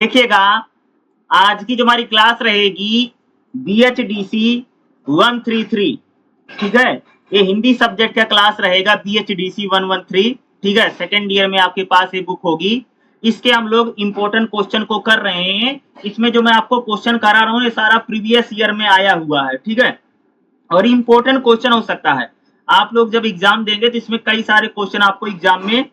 देखिएगा, आज की जो हमारी क्लास रहेगी BHDC 133, ठीक है। ये हिंदी सब्जेक्ट का क्लास रहेगा BHDC 113, ठीक है। सेकेंड ईयर में आपके पास ये बुक होगी। इसके हम लोग इंपॉर्टेंट क्वेश्चन को कर रहे हैं। इसमें जो मैं आपको क्वेश्चन करा रहा हूँ ये सारा प्रीवियस ईयर में आया हुआ है, ठीक है। और इंपॉर्टेंट क्वेश्चन हो सकता है। आप लोग जब एग्जाम देंगे तो इसमें कई सारे क्वेश्चन आपको एग्जाम में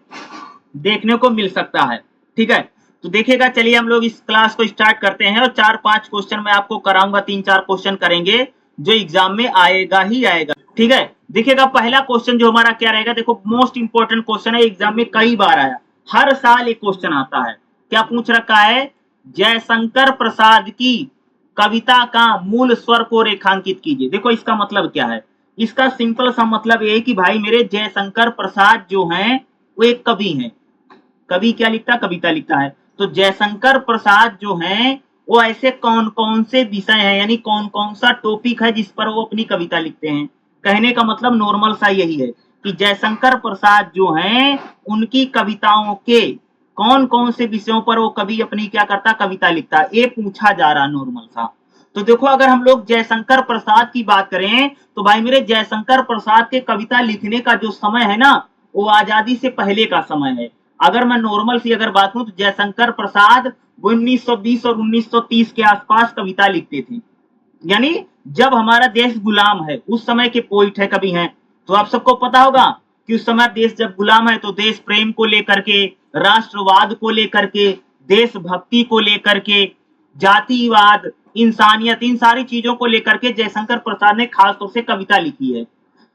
देखने को मिल सकता है, ठीक है। तो देखिएगा, चलिए हम लोग इस क्लास को स्टार्ट करते हैं और 4-5 क्वेश्चन मैं आपको कराऊंगा, 3-4 क्वेश्चन करेंगे जो एग्जाम में आएगा ही आएगा, ठीक है। देखिएगा, पहला क्वेश्चन जो हमारा क्या रहेगा, देखो मोस्ट इंपॉर्टेंट क्वेश्चन है, एग्जाम में कई बार आया, हर साल एक क्वेश्चन आता है। क्या पूछ रखा है? जयशंकर प्रसाद की कविता का मूल स्वर को रेखांकित कीजिए। देखो इसका मतलब क्या है, इसका सिंपल सा मतलब ये है कि भाई मेरे जयशंकर प्रसाद जो हैं वो एक कवि हैं। कवि क्या लिखता? कविता लिखता है। तो जयशंकर प्रसाद जो हैं वो ऐसे कौन कौन से विषय हैं, यानी कौन कौन सा टॉपिक है जिस पर वो अपनी कविता लिखते हैं। कहने का मतलब नॉर्मल सा यही है कि जयशंकर प्रसाद जो हैं उनकी कविताओं के कौन कौन से विषयों पर वो कवि अपनी क्या करता? कविता लिखता है। ये पूछा जा रहा नॉर्मल सा। तो देखो, अगर हम लोग जयशंकर प्रसाद की बात करें तो भाई मेरे जयशंकर प्रसाद के कविता लिखने का जो समय है ना, वो आजादी से पहले का समय है। अगर मैं नॉर्मल सी अगर बात करूं तो जयशंकर प्रसाद 1920 और 1930 के आसपास कविता लिखते थे, यानी जब हमारा देश गुलाम है उस समय के पोइट है, कवि हैं। तो आप सबको पता होगा कि उस समय देश जब गुलाम है तो देश प्रेम को लेकर के, राष्ट्रवाद को लेकर के, देशभक्ति को लेकर के, जातिवाद, इंसानियत, इन सारी चीजों को लेकर के जयशंकर प्रसाद ने खास तौर से कविता लिखी है।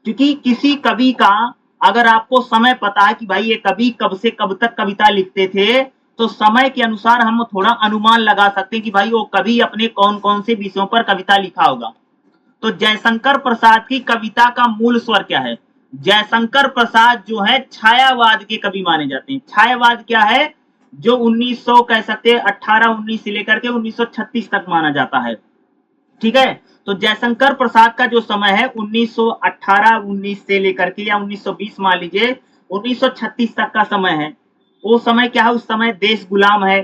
क्योंकि किसी कवि का अगर आपको समय पता है कि भाई ये कवि कब से कब तक कविता लिखते थे, तो समय के अनुसार हम थोड़ा अनुमान लगा सकते हैं कि भाई वो कवि अपने कौन कौन से विषयों पर कविता लिखा होगा। तो जयशंकर प्रसाद की कविता का मूल स्वर क्या है? जयशंकर प्रसाद जो है छायावाद के कवि माने जाते हैं। छायावाद क्या है? जो 1900 कह सकते हैं 18-19 से लेकर के 1936 तक माना जाता है, ठीक है। तो जयशंकर प्रसाद का जो समय है 1918-19 से लेकर के या 1920 मान लीजिए 1936 तक का समय है। वो समय क्या है? उस समय देश गुलाम है,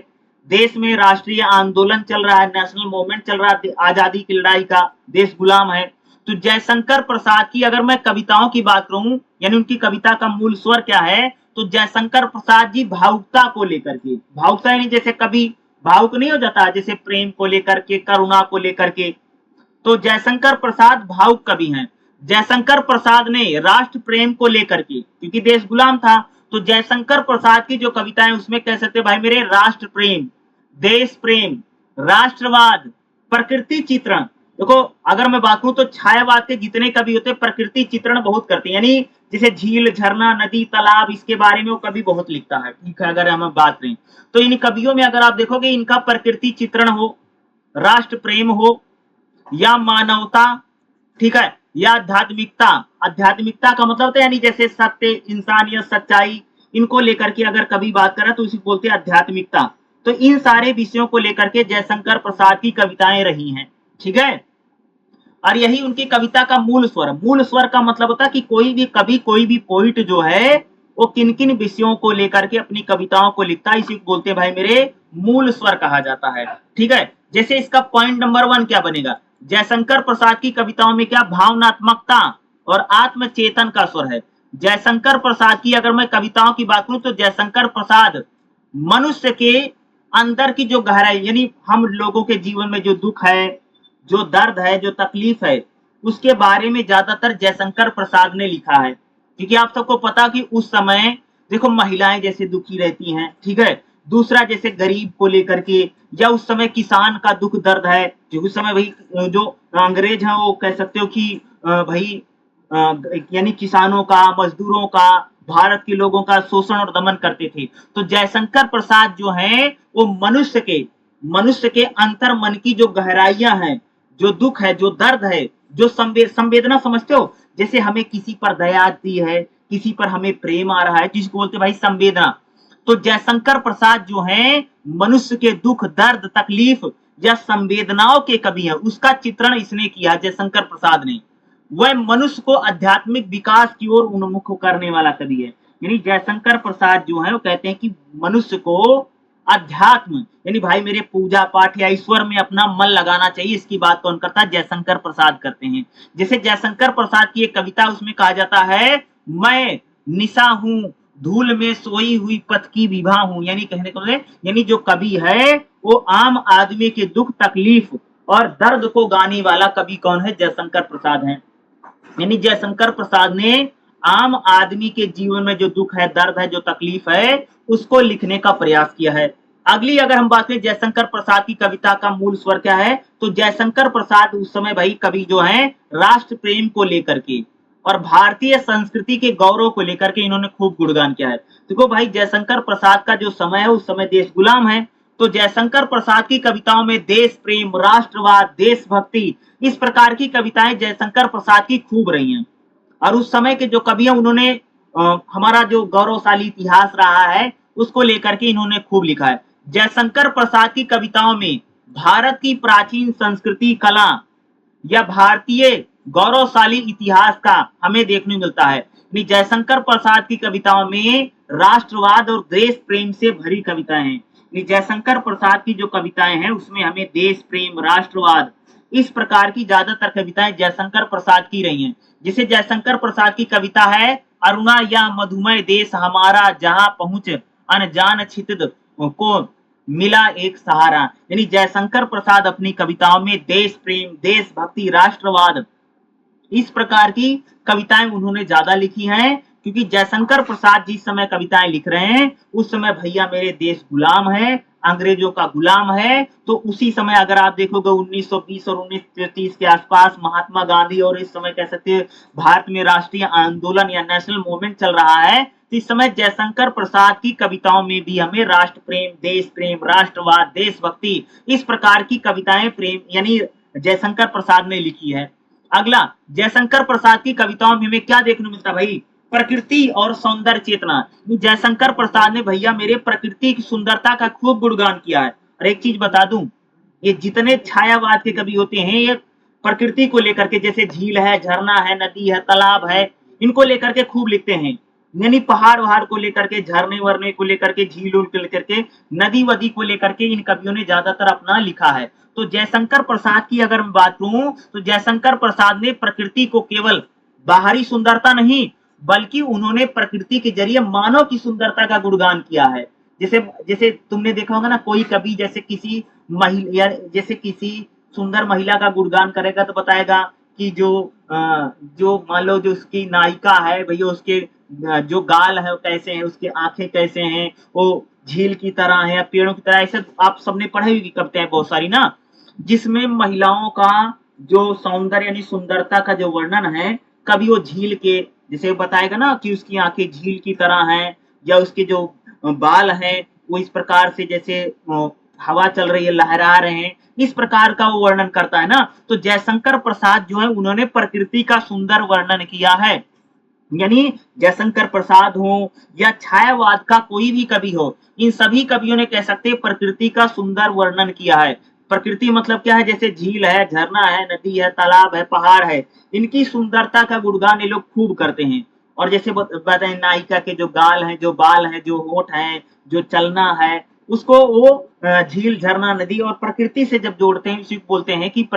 देश में राष्ट्रीय आंदोलन चल रहा है, नेशनल मूवमेंट चल रहा है, आजादी की लड़ाई का, देश गुलाम है। तो जयशंकर प्रसाद की अगर मैं कविताओं की बात करूं, यानी उनकी कविता का मूल स्वर क्या है, तो जयशंकर प्रसाद जी भावुकता को लेकर के, भावुकता यानी जैसे कभी भावुक नहीं हो जाता, जैसे प्रेम को लेकर के, करुणा को लेकर के, तो जयशंकर प्रसाद भावुक कवि हैं। जयशंकर प्रसाद ने राष्ट्र प्रेम को लेकर के, क्योंकि देश गुलाम था, तो जयशंकर प्रसाद की जो कविताएं उसमें कह सकते भाई मेरे राष्ट्र प्रेम, देश प्रेम, राष्ट्रवाद, प्रकृति चित्रण। देखो अगर मैं बात करूं तो छायावाद के जितने कवि होते हैं प्रकृति चित्रण बहुत करते हैं, यानी जैसे झील, झरना, नदी, तालाब, इसके बारे में वो कवि बहुत लिखता है, ठीक है। अगर हम बात करें तो इन कवियों में अगर आप देखोगे इनका प्रकृति चित्रण हो, राष्ट्र प्रेम हो, या मानवता, ठीक है, या आध्यात्मिकता। आध्यात्मिकता का मतलब तो यानी जैसे सत्य, इंसानियत, सच्चाई, इनको लेकर के अगर कभी बात करें तो इसी बोलते हैं आध्यात्मिकता। तो इन सारे विषयों को लेकर के जयशंकर प्रसाद की कविताएं रही हैं, ठीक है। और यही उनकी कविता का मूल स्वर। मूल स्वर का मतलब होता है कि कोई भी कवि, कोई भी पोइट जो है वो किन किन विषयों को लेकर के अपनी कविताओं को लिखता है, इसी को बोलते हैं भाई मेरे मूल स्वर कहा जाता है, ठीक है। जैसे इसका पॉइंट नंबर 1 क्या बनेगा? जयशंकर प्रसाद की कविताओं में क्या भावनात्मकता और आत्मचेतन का स्वर है। जयशंकर प्रसाद की अगर मैं कविताओं की बात करूं तो जयशंकर प्रसाद मनुष्य के अंदर की जो गहराई, यानी हम लोगों के जीवन में जो दुख है, जो दर्द है, जो तकलीफ है, उसके बारे में ज्यादातर जयशंकर प्रसाद ने लिखा है। क्योंकि आप सबको पता कि उस समय देखो महिलाएं जैसे दुखी रहती हैं, ठीक है। दूसरा जैसे गरीब को लेकर के, या उस समय किसान का दुख दर्द है, जो उस समय भाई जो अंग्रेज हैं वो कह सकते हो कि भाई यानी किसानों का, मजदूरों का, भारत के लोगों का शोषण और दमन करते थे। तो जयशंकर प्रसाद जो हैं वो मनुष्य के अंतर मन की जो गहराइयां हैं, जो दुख है, जो दर्द है, जो संवेदना समझते हो, जैसे हमें किसी पर दया आती है, किसी पर हमें प्रेम आ रहा है, जिसको बोलते भाई संवेदना। तो जयशंकर प्रसाद जो हैं मनुष्य के दुख, दर्द, तकलीफ या संवेदनाओं के कवि हैं। उसका चित्रण इसने किया जयशंकर प्रसाद ने। वह मनुष्य को आध्यात्मिक विकास की ओर उन्मुख करने वाला कवि है। यानी जयशंकर प्रसाद जो है वो कहते हैं कि मनुष्य को अध्यात्म यानी भाई मेरे पूजा पाठ या ईश्वर में अपना मन लगाना चाहिए, इसकी बात कौन करता है? जयशंकर प्रसाद करते हैं। जैसे जयशंकर प्रसाद की एक कविता, उसमें कहा जाता है, मैं निशा हूं धूल में सोई हुई पथ की विभा हूं, यानी कहने को यानी जो कवि है वो आम आदमी के दुख तकलीफ और दर्द को गाने वाला कवि कौन है? जयशंकर प्रसाद है। यानी जयशंकर प्रसाद ने आम आदमी के जीवन में जो दुख है, दर्द है, जो तकलीफ है, उसको लिखने का प्रयास किया है। अगली अगर हम बात करें जयशंकर प्रसाद की कविता का मूल स्वर क्या है, तो जयशंकर प्रसाद उस समय भाई कवि जो है राष्ट्र प्रेम को लेकर के और भारतीय संस्कृति के गौरव को लेकर के इन्होंने खूब गुणगान किया है। देखो भाई जयशंकर प्रसाद का जो समय है, उस समय देश गुलाम है, तो जयशंकर प्रसाद की कविताओं में देश प्रेम, राष्ट्रवाद, देशभक्ति, इस प्रकार की कविताएं जयशंकर प्रसाद की खूब रही हैं। और उस समय के जो कवि हैं उन्होंने हमारा जो गौरवशाली इतिहास रहा है उसको लेकर के इन्होंने खूब लिखा है। जयशंकर प्रसाद की कविताओं में भारत की प्राचीन संस्कृति, कला या भारतीय गौरवशाली इतिहास का हमें देखने मिलता है। जयशंकर प्रसाद की कविताओं में राष्ट्रवाद और देश प्रेम से भरी कविताएं हैं। जयशंकर प्रसाद की जो कविताएं हैं उसमें हमें देश प्रेम, राष्ट्रवाद, इस प्रकार की ज्यादातर कविताएं जयशंकर प्रसाद की रही हैं। जिसे जयशंकर प्रसाद की कविता है, अरुणा या मधुमय देश हमारा जहां पहुंच अनजान छितिद को मिला एक सहारा। यानी जयशंकर प्रसाद अपनी कविताओं में देश प्रेम, देशभक्ति, राष्ट्रवाद, इस प्रकार की कविताएं उन्होंने ज्यादा लिखी हैं। क्योंकि जयशंकर प्रसाद जिस समय कविताएं लिख रहे हैं उस समय भैया मेरे देश गुलाम है, अंग्रेजों का गुलाम है। तो उसी समय अगर आप देखोगे 1920 और 1930 के आसपास महात्मा गांधी और इस समय कह सकते हैं भारत में राष्ट्रीय आंदोलन या नेशनल मूवमेंट चल रहा है, तो इस समय जयशंकर प्रसाद की कविताओं में भी हमें राष्ट्र प्रेम, देश प्रेम, राष्ट्रवाद, देशभक्ति, इस प्रकार की कविताएं प्रेम यानी जयशंकर प्रसाद ने लिखी है। अगला, जयशंकर प्रसाद की कविताओं में हमें क्या देखने मिलता है भाई? प्रकृति और सौंदर्य चेतना। जयशंकर प्रसाद ने भैया मेरे प्रकृति की सुंदरता का खूब गुणगान किया है। और एक चीज बता दूं, ये जितने छायावाद के कवि होते हैं ये प्रकृति को लेकर के, जैसे झील है, झरना है, नदी है, तालाब है, इनको लेकर के खूब लिखते हैं। यानी पहाड़ वहाड़ को लेकर के, झरने वरने को लेकर के, झील को लेकर के, नदी वदी को लेकर के इन कवियों ने ज्यादातर अपना लिखा है। तो जयशंकर प्रसाद की अगर मैं बात करूं तो जयशंकर प्रसाद ने प्रकृति को केवल बाहरी सुंदरता नहीं बल्कि उन्होंने प्रकृति के जरिए मानव की सुंदरता का गुणगान किया है। जैसे जैसे तुमने देखा होगा ना, कोई कवि जैसे किसी महिला, जैसे किसी सुंदर महिला का गुणगान करेगा तो बताएगा कि जो मान लो जो उसकी नायिका है भैया, उसके जो गाल है वो कैसे हैं, उसकी आंखें कैसे हैं, वो झील की तरह है, पेड़ों की तरह, ऐसे आप सबने पढ़ी हुई कविताएं बहुत सारी ना, जिसमें महिलाओं का जो सौंदर्य यानी सुंदरता का जो वर्णन है, कभी वो झील के जैसे बताएगा ना कि उसकी आंखें झील की तरह हैं, या उसके जो बाल हैं वो इस प्रकार से जैसे हवा चल रही है, लहरा रहे हैं, इस प्रकार का वो वर्णन करता है ना। तो जयशंकर प्रसाद जो है उन्होंने प्रकृति का सुंदर वर्णन किया है। यानी जयशंकर प्रसाद हो या छायावाद का कोई भी कवि हो, इन सभी कवियों ने कह सकते हैं प्रकृति का सुंदर वर्णन किया है। प्रकृति मतलब क्या है? जैसे झील है, झरना है, नदी है, तालाब है, पहाड़ है, इनकी सुंदरता का गुणगान ये लोग खूब करते हैं। और जैसे बताएं नायिका के जो गाल हैं, जो बाल हैं, जो होठ हैं, जो चलना है, उसको वो झील, झरना, नदी और प्रकृति से जब जोड़ते हैं, इसी को बोलते हैं कि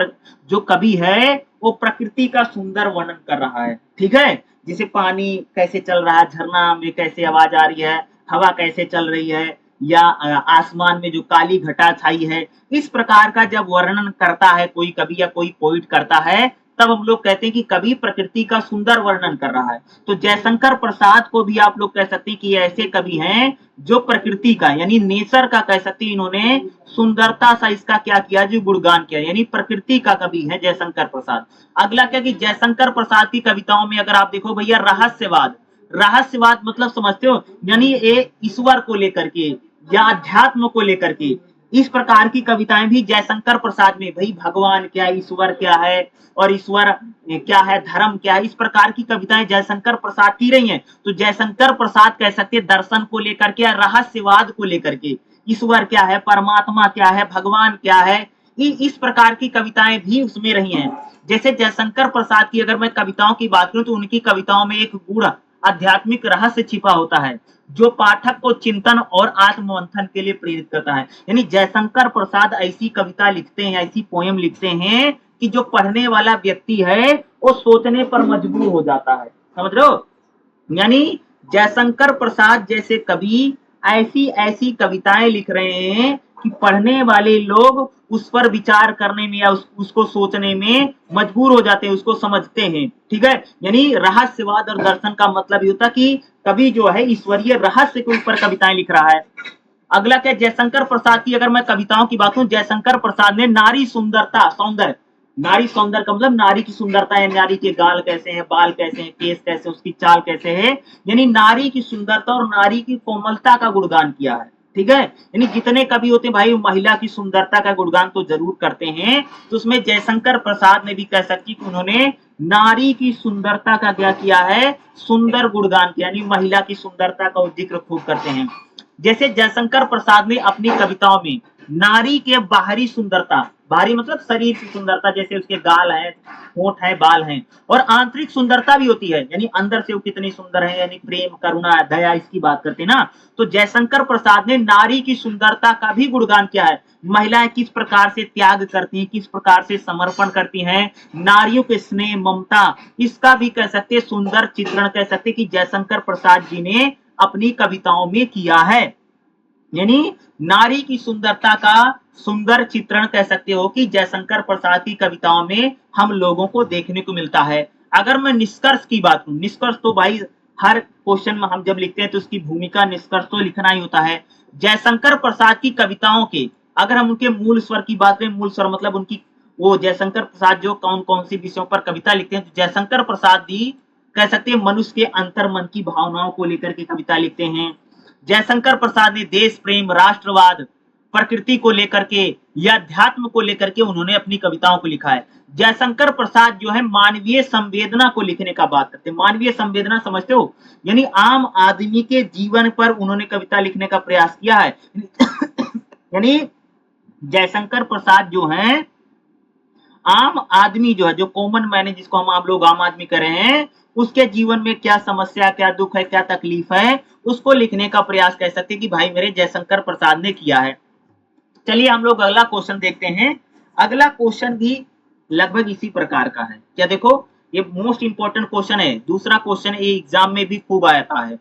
जो कवि है वो प्रकृति का सुंदर वर्णन कर रहा है। ठीक है, जैसे पानी कैसे चल रहा है, झरना में कैसे आवाज आ रही है, हवा कैसे चल रही है, या आसमान में जो काली घटा छाई है, इस प्रकार का जब वर्णन करता है कोई कवि या कोई पोइट करता है, तब हम लोग कहते हैं कि कवि प्रकृति का सुंदर वर्णन कर रहा है। तो जयशंकर प्रसाद को भी आप लोग कह सकते हैं कि ऐसे कवि हैं जो प्रकृति का यानी नेचर का कह सकते हैं, इन्होंने सुंदरता सा इसका क्या किया, जो गुणगान किया, यानी प्रकृति का कवि है जयशंकर प्रसाद। अगला क्या कि जयशंकर प्रसाद की कविताओं में अगर आप देखो भैया रहस्यवाद, रहस्यवाद मतलब समझते हो, यानी ये ईश्वर को लेकर के या अध्यात्म को लेकर के, इस प्रकार की कविताएं भी जयशंकर प्रसाद में, भाई भगवान क्या है, ईश्वर क्या है, और ईश्वर क्या है, धर्म क्या है, इस प्रकार की कविताएं जयशंकर प्रसाद की रही हैं। तो जयशंकर प्रसाद कह सकते हैं दर्शन को लेकर के, रहस्यवाद को लेकर के, ईश्वर क्या है, परमात्मा क्या है, भगवान क्या है, इस प्रकार की कविताएं भी उसमें रही हैं। जैसे जयशंकर प्रसाद की अगर मैं कविताओं की बात करूं तो उनकी कविताओं में एक गूढ़ आध्यात्मिक रहस्य छिपा होता है, जो पाठक को चिंतन और आत्ममंथन के लिए प्रेरित करता है। यानी जयशंकर प्रसाद ऐसी कविता लिखते हैं, ऐसी पोयम लिखते हैं कि जो पढ़ने वाला व्यक्ति है वो सोचने पर मजबूर हो जाता है। समझ रहे हो? यानी जयशंकर प्रसाद जैसे कवि ऐसी ऐसी कविताएं लिख रहे हैं कि पढ़ने वाले लोग उस पर विचार करने में या उसको सोचने में मजबूर हो जाते हैं, उसको समझते हैं। ठीक है, यानी रहस्यवाद और दर्शन का मतलब ये होता कि कवि जो है ईश्वरीय रहस्य के ऊपर कविताएं लिख रहा है। अगला क्या, जयशंकर प्रसाद की अगर मैं कविताओं की बात करूं, जयशंकर प्रसाद ने नारी सुंदरता, सौंदर्य, नारी सौंदर्य का मतलब नारी की सुंदरता है, नारी के गाल कैसे हैं, बाल कैसे हैं, केस कैसे, उसकी चाल कैसे है, यानी नारी की सुंदरता और नारी की कोमलता का गुणगान किया है। ठीक है, यानी जितने कवि होते हैं भाई महिला की सुंदरता का गुणगान तो जरूर करते हैं, तो उसमें जयशंकर प्रसाद ने भी कह सकती कि उन्होंने नारी की सुंदरता का क्या किया है, सुंदर गुणगान किया, यानी महिला की सुंदरता का जिक्र खूब करते हैं। जैसे जयशंकर प्रसाद ने अपनी कविताओं में नारी के बाहरी सुंदरता, बाहरी मतलब शरीर की सुंदरता, जैसे उसके गाल हैं, होंठ है, बाल हैं, और आंतरिक सुंदरता भी होती है, यानी अंदर से वो कितनी सुंदर है, यानी प्रेम, करुणा, दया, इसकी बात करते हैं ना। तो जयशंकर प्रसाद ने नारी की सुंदरता का भी गुणगान किया है। महिलाएं किस प्रकार से त्याग करती हैं, किस प्रकार से समर्पण करती हैं, नारियों के स्नेह, ममता, इसका भी कह सकते सुंदर चित्रण कह सकते कि जयशंकर प्रसाद जी ने अपनी कविताओं में किया है। यानी नारी की सुंदरता का सुंदर चित्रण कह सकते हो कि जयशंकर प्रसाद की कविताओं में हम लोगों को देखने को मिलता है। अगर मैं निष्कर्ष की बात करूं, निष्कर्ष तो भाई हर क्वेश्चन में हम जब लिखते हैं तो उसकी भूमिका निष्कर्ष तो लिखना ही होता है। जयशंकर प्रसाद की कविताओं के अगर हम उनके मूल स्वर की बात करें, मूल स्वर मतलब उनकी वो जयशंकर प्रसाद जो कौन कौन सी विषयों पर कविता लिखते हैं, तो जयशंकर प्रसाद जी कह सकते हैं मनुष्य के अंतर मन की भावनाओं को लेकर के कविता लिखते हैं। जयशंकर प्रसाद ने देश प्रेम, राष्ट्रवाद, प्रकृति को लेकर के या अध्यात्म को लेकर के उन्होंने अपनी कविताओं को लिखा है। जयशंकर प्रसाद जो है मानवीय संवेदना को लिखने का बात करते हैं। मानवीय संवेदना समझते हो, यानी आम आदमी के जीवन पर उन्होंने कविता लिखने का प्रयास किया है। यानी जयशंकर प्रसाद जो है आम आदमी जो है, जो कॉमन मैन है, जिसको हम आप लोग आम आदमी कर रहे हैं, उसके जीवन में क्या समस्या, क्या दुख है, क्या तकलीफ है, उसको लिखने का प्रयास कह सकते हैं कि भाई मेरे जयशंकर प्रसाद ने किया है। चलिए हम लोग अगला क्वेश्चन देखते हैं। अगला क्वेश्चन भी लगभग इसी प्रकार का है। क्या देखो, ये मोस्ट इंपॉर्टेंट क्वेश्चन है, दूसरा क्वेश्चन ये एग्जाम में भी खूब आता है।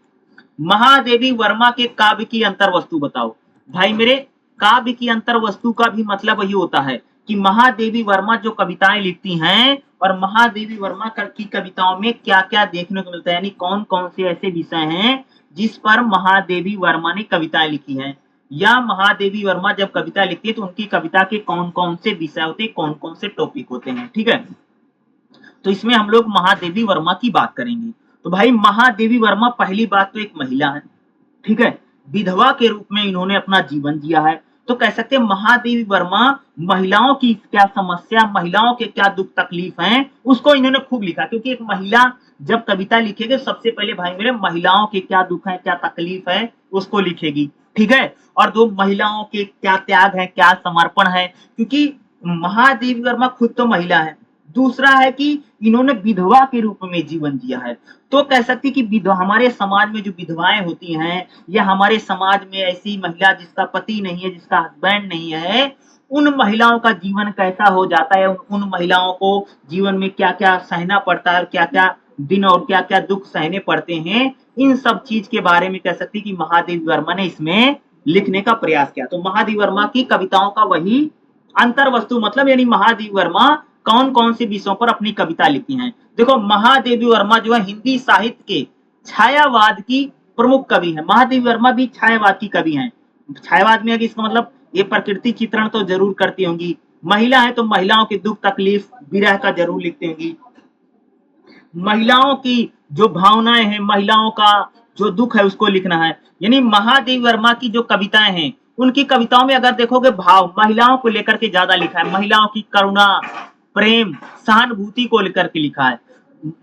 महादेवी वर्मा के काव्य की अंतर वस्तु बताओ। भाई मेरे काव्य की अंतर वस्तु का भी मतलब वही होता है कि महादेवी वर्मा जो कविताएं लिखती हैं और महादेवी वर्मा की कविताओं में क्या क्या देखने को मिलता है, यानी कौन कौन से ऐसे विषय हैं जिस पर महादेवी वर्मा ने कविताएं लिखी हैं, या महादेवी वर्मा जब कविता लिखती है तो उनकी कविता के कौन कौन से विषय होते हैं, कौन कौन से टॉपिक होते हैं। ठीक है, तो इसमें हम लोग महादेवी वर्मा की बात करेंगे। तो भाई महादेवी वर्मा पहली बात तो एक महिला है। ठीक है, विधवा के रूप में इन्होंने अपना जीवन जिया है। तो कह सकते हैं महादेवी वर्मा महिलाओं की क्या समस्या, महिलाओं के क्या दुख तकलीफ हैं, उसको इन्होंने खूब लिखा। क्योंकि एक महिला जब कविता लिखेगी सबसे पहले भाई मेरे महिलाओं के क्या दुख है, क्या तकलीफ है, उसको लिखेगी। ठीक है, और दो महिलाओं के क्या त्याग है, क्या समर्पण है, क्योंकि महादेवी वर्मा खुद तो महिला है। दूसरा है कि इन्होंने विधवा के रूप में जीवन जिया है। तो कह सकती कि विधवा, हमारे समाज में जो विधवाएं होती हैं या हमारे समाज में ऐसी महिला जिसका पति नहीं है, जिसका हस्बैंड नहीं है, उन महिलाओं का जीवन कैसा हो जाता है, उन महिलाओं को जीवन में क्या क्या सहना पड़ता है, क्या क्या दिन और क्या क्या दुख सहने पड़ते हैं, इन सब चीज के बारे में कह सकती कि महादेवी वर्मा ने इसमें लिखने का प्रयास किया। तो महादेवी वर्मा की कविताओं का वही अंतर वस्तु मतलब, यानी महादेवी वर्मा कौन कौन से विषयों पर अपनी कविता लिखी हैं। देखो महादेवी वर्मा जो है हिंदी साहित्य के छायावाद की प्रमुख कवि है। महादेवी वर्मा भी छायावाद की कवि हैं। छायावाद में इसका मतलब ये प्रकृति चित्रण तो जरूर करती होंगी, महिला है तो महिलाओं के दुख तकलीफ विरह का जरूर लिखती होंगी, महिलाओं की जो भावनाएं हैं, महिलाओं का जो दुख है उसको लिखना है। यानी महादेवी वर्मा की जो कविताएं हैं उनकी कविताओं में अगर देखोगे भाव महिलाओं को लेकर के ज्यादा लिखा है, महिलाओं की करुणा, प्रेम, सहानुभूति को लेकर के लिखा है।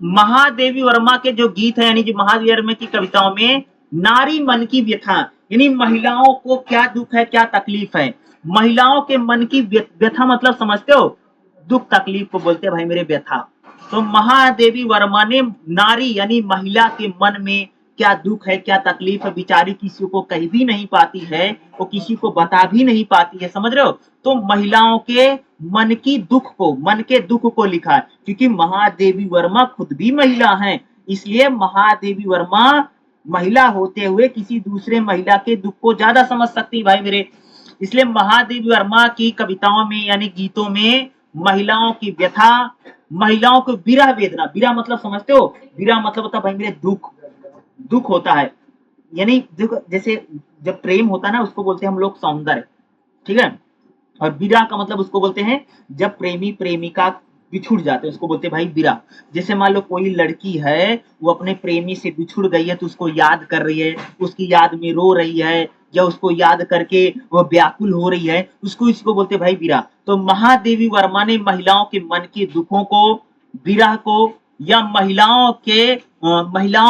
महादेवी वर्मा के जो गीत है, यानी जो महादेवी वर्मा की कविताओं में नारी मन की व्यथा, यानी महिलाओं को क्या दुख है, क्या तकलीफ है, महिलाओं के मन की व्यथा मतलब समझते हो, दुख तकलीफ को बोलते हैं भाई मेरे व्यथा। तो महादेवी वर्मा ने नारी यानी महिला के मन में क्या दुख है, क्या तकलीफ है, बेचारी किसी को कह भी नहीं पाती है, वो किसी को बता भी नहीं पाती है, समझ रहे हो। तो महिलाओं के मन के दुख को लिखा है, क्योंकि महादेवी वर्मा खुद भी महिला हैं, इसलिए महादेवी वर्मा महिला होते हुए किसी दूसरे महिला के दुख को ज्यादा समझ सकती भाई मेरे। इसलिए महादेवी वर्मा की कविताओं में यानी गीतों में महिलाओं की व्यथा, महिलाओं को विरह वेदना, विरह मतलब समझते हो, विरह मतलब होता है भाई मेरे दुख, दुख होता है, यानी देखो जैसे जब प्रेम होता है ना उसको बोलते हैं हम लोग सौंदर्य, ठीक है, और विरह का मतलब उसको बोलते हैं जब प्रेमी प्रेमिका बिछुड़ जाते हैं उसको बोलते हैं भाई विरह। जैसे मान लो कोई लड़की है वो अपने प्रेमी से बिछुड़ गई है तो उसको याद कर रही है, उसकी याद में रो रही है या उसको याद करके वो व्याकुल हो रही है, उसको इसको बोलते हैं भाई विरह। तो महादेवी वर्मा ने महिलाओं के मन के दुखों को, विरह को, या महिलाओं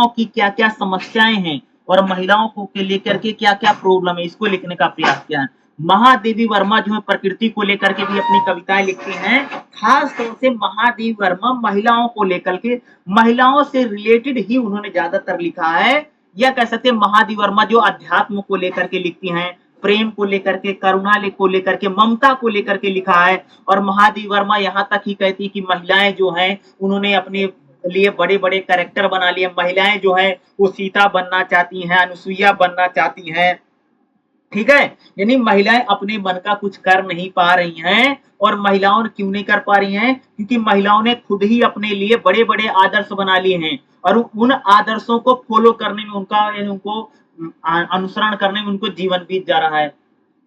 की क्या क्या समस्याएं हैं और महिलाओं को के लेकर के क्या क्या प्रॉब्लम है इसको लिखने का प्रयास किया है। महादेवी वर्मा जो है प्रकृति को लेकर के भी अपनी कविताएं लिखती हैं, खास तौर से महादेवी वर्मा महिलाओं को लेकर के, महिलाओं से रिलेटेड ही उन्होंने ज्यादातर लिखा है, या कह सकते हैं महादेवी वर्मा जो अध्यात्म को लेकर के लिखती हैं, प्रेम को लेकर के, करुणा को लेकर के, ममता को लेकर के लिखा है। और महादेवी वर्मा यहाँ तक ही कहती है कि महिलाएं जो हैं उन्होंने अपने लिए बड़े बड़े कैरेक्टर बना लिए, महिलाएं जो है वो सीता बनना चाहती हैं, अनुसुईया बनना चाहती हैं, ठीक है, यानी महिलाएं अपने मन का कुछ कर नहीं पा रही हैं। और महिलाओं ने क्यों नहीं कर पा रही हैं, क्योंकि महिलाओं ने खुद ही अपने लिए बड़े बड़े आदर्श बना लिए हैं और उन आदर्शों को फॉलो करने में उनको अनुसरण करने में उनको जीवन बीत जा रहा है।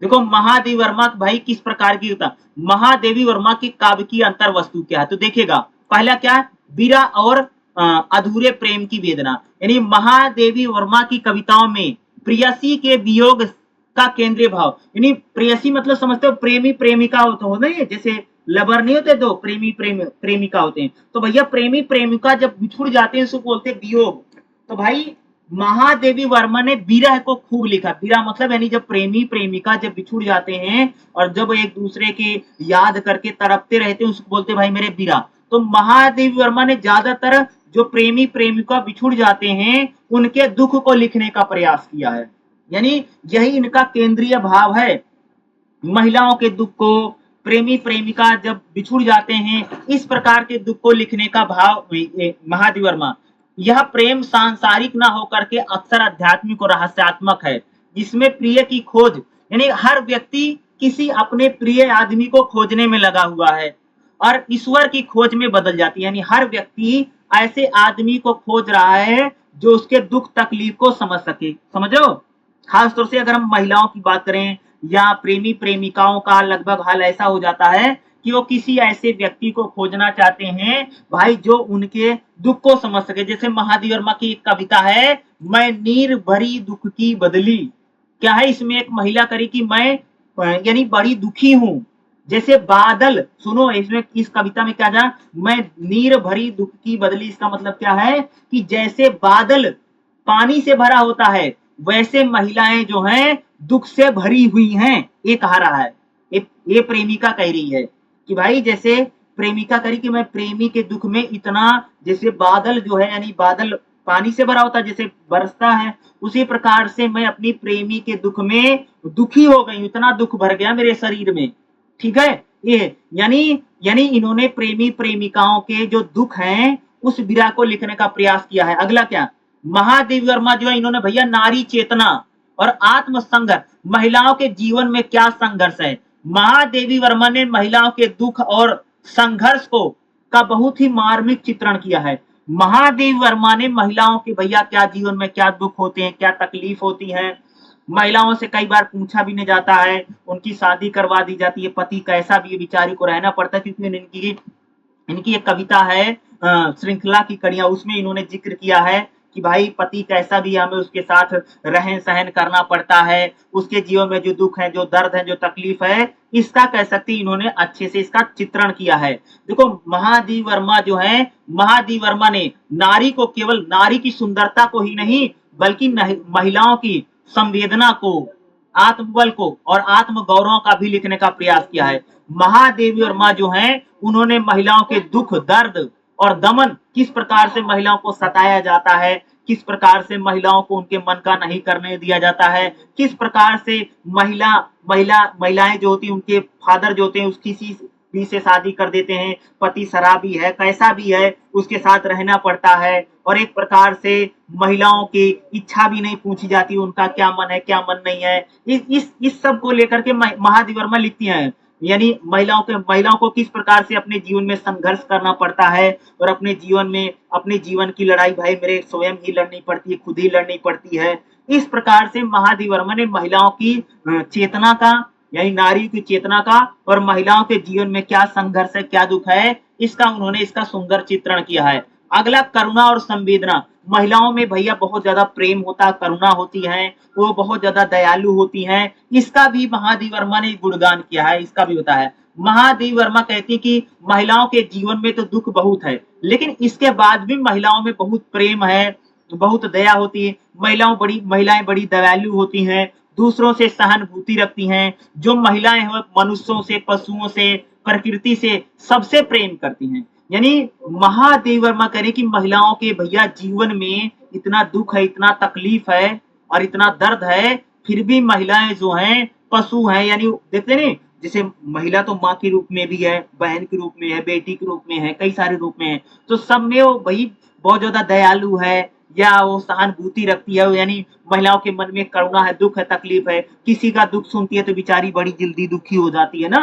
देखो महादेवी वर्मा भाई किस प्रकार की होता, महादेवी वर्मा की काव्य की अंतर वस्तु क्या है तो देखिएगा, पहला क्या है, विरह और अधूरे प्रेम की वेदना, यानी महादेवी वर्मा की कविताओं में प्रेयसी के वियोग का केंद्रीय भाव, यानी प्रेयसी मतलब समझते हो प्रेमी प्रेमिका होते हो नहीं, जैसे लवर नहीं होते दो, प्रेमी प्रेमिका होते हैं, तो भैया प्रेमी प्रेमिका जब बिछुड़ जाते हैं उसको बोलते हैं वियोग। तो भाई महादेवी वर्मा ने विरह को खूब लिखा, विरह मतलब यानी जब प्रेमी प्रेमिका जब बिछुड़ जाते हैं और जब एक दूसरे की याद करके तड़पते रहते हैं उसको बोलते भाई मेरे विरह। तो महादेवी वर्मा ने ज्यादातर जो प्रेमी प्रेमिका बिछुड़ जाते हैं उनके दुख को लिखने का प्रयास किया है, यानी यही इनका केंद्रीय भाव है, महिलाओं के दुख को, प्रेमी प्रेमिका जब बिछुड़ जाते हैं इस प्रकार के दुख को लिखने का भाव महादेवी वर्मा। यह प्रेम सांसारिक ना होकर के अक्सर आध्यात्मिक और रहस्यात्मक है, जिसमें प्रिय की खोज, यानी हर व्यक्ति किसी अपने प्रिय आदमी को खोजने में लगा हुआ है और ईश्वर की खोज में बदल जाती है, यानी हर व्यक्ति ऐसे आदमी को खोज रहा है जो उसके दुख तकलीफ को समझ सके, समझो। खासतौर से अगर हम महिलाओं की बात करें या प्रेमी प्रेमिकाओं का लगभग हाल ऐसा हो जाता है कि वो किसी ऐसे व्यक्ति को खोजना चाहते हैं भाई जो उनके दुख को समझ सके। जैसे महादेवी वर्मा की एक कविता है, मैं नीर भरी दुख की बदली, क्या है इसमें एक महिला करी कि मैं यानी बड़ी दुखी हूं, जैसे बादल, सुनो इसमें इस कविता में क्या था, मैं नीर भरी दुख की बदली, इसका मतलब क्या है कि जैसे बादल पानी से भरा होता है वैसे महिलाएं जो हैं दुख से भरी हुई हैं, ये कह रहा है, ये प्रेमिका कह रही है कि भाई जैसे प्रेमिका करी कि मैं प्रेमी के दुख में इतना, जैसे बादल जो है यानी बादल पानी से भरा होता है जैसे बरसता है, उसी प्रकार से मैं अपनी प्रेमी के दुख में दुखी हो गई, इतना दुख भर गया मेरे शरीर में, ठीक है। ये यानी इन्होंने प्रेमी प्रेमिकाओं के जो दुख हैं उस विरह को लिखने का प्रयास किया है। अगला क्या, महादेवी वर्मा जो है इन्होंने भैया नारी चेतना और आत्म संघर्ष, महिलाओं के जीवन में क्या संघर्ष है, महादेवी वर्मा ने महिलाओं के दुख और संघर्ष को का बहुत ही मार्मिक चित्रण किया है। महादेवी वर्मा ने महिलाओं के भैया क्या जीवन में क्या दुख होते हैं, क्या तकलीफ होती है, महिलाओं से कई बार पूछा भी नहीं जाता है, उनकी शादी करवा दी जाती है, पति कैसा भी बेचारी को रहना पड़ता है, क्योंकि इनकी एक कविता है श्रृंखला की कड़ियां, उसमें इन्होंने जिक्र किया है कि भाई पति कैसा भी हमें उसके साथ रहन सहन करना पड़ता है, उसके जीवन में जो दुख है, जो दर्द है, जो तकलीफ है, इसका कह सकते इन्होंने अच्छे से इसका चित्रण किया है। देखो महादेवी वर्मा जो है, महादेवी वर्मा ने नारी को, केवल नारी की सुंदरता को ही नहीं बल्कि महिलाओं की संवेदना को, आत्मबल को और आत्म गौरव का भी लिखने का प्रयास किया है। महादेवी वर्मा जो है उन्होंने महिलाओं के दुख, दर्द और दमन, किस प्रकार से महिलाओं को सताया जाता है, किस प्रकार से महिलाओं को उनके मन का नहीं करने दिया जाता है, किस प्रकार से महिलाएं जो होती हैं उनके फादर जो होते हैं उसकी भी से शादी कर देते हैं, पति शराबी है कैसा भी है उसके साथ रहना पड़ता है, और एक प्रकार से महिलाओं की इच्छा भी नहीं पूछी जाती, उनका क्या मन है क्या मन नहीं है। इस सब को लेकर के महादेवी वर्मा लिखती हैं, यानी महिलाओं को किस प्रकार से अपने जीवन में संघर्ष करना पड़ता है, और अपने जीवन की लड़ाई भाई मेरे स्वयं ही लड़नी पड़ती है, खुद ही लड़नी पड़ती है। इस प्रकार से महादेवी वर्मा ने महिलाओं की चेतना का, यानी नारी की चेतना का, और महिलाओं के जीवन में क्या संघर्ष है क्या दुख है, इसका सुंदर चित्रण किया है। अगला करुणा और संवेदना। महिलाओं में भैया बहुत ज्यादा प्रेम होता है, करुणा होती है, वो बहुत ज्यादा दयालु होती हैं। इसका भी महादेवी वर्मा ने गुणगान किया है, इसका भी होता है। महादेवी वर्मा कहती है कि महिलाओं के जीवन में तो दुख बहुत है, लेकिन इसके बाद भी महिलाओं में बहुत प्रेम है, बहुत दया होती है। महिलाएं बड़ी दयालु होती हैं, दूसरों से सहानुभूति रखती हैं। जो महिलाएं हैं मनुष्यों से, पशुओं से, प्रकृति से सबसे प्रेम करती हैं। यानी महादेवी वर्मा कह रहे कि महिलाओं के भैया जीवन में इतना दुख है, इतना तकलीफ है और इतना दर्द है, फिर भी महिलाएं जो हैं पशु हैं, यानी देखते नहीं जैसे महिला तो माँ के रूप में भी है, बहन के रूप में है, बेटी के रूप में है, कई सारे रूप में है, तो सब में वो भाई बहुत ज्यादा दयालु है या वो सहानुभूति रखती है, यानी महिलाओं के मन में करुणा है, दुख है, तकलीफ है। किसी का दुख सुनती है तो बेचारी बड़ी जल्दी दुखी हो जाती है ना,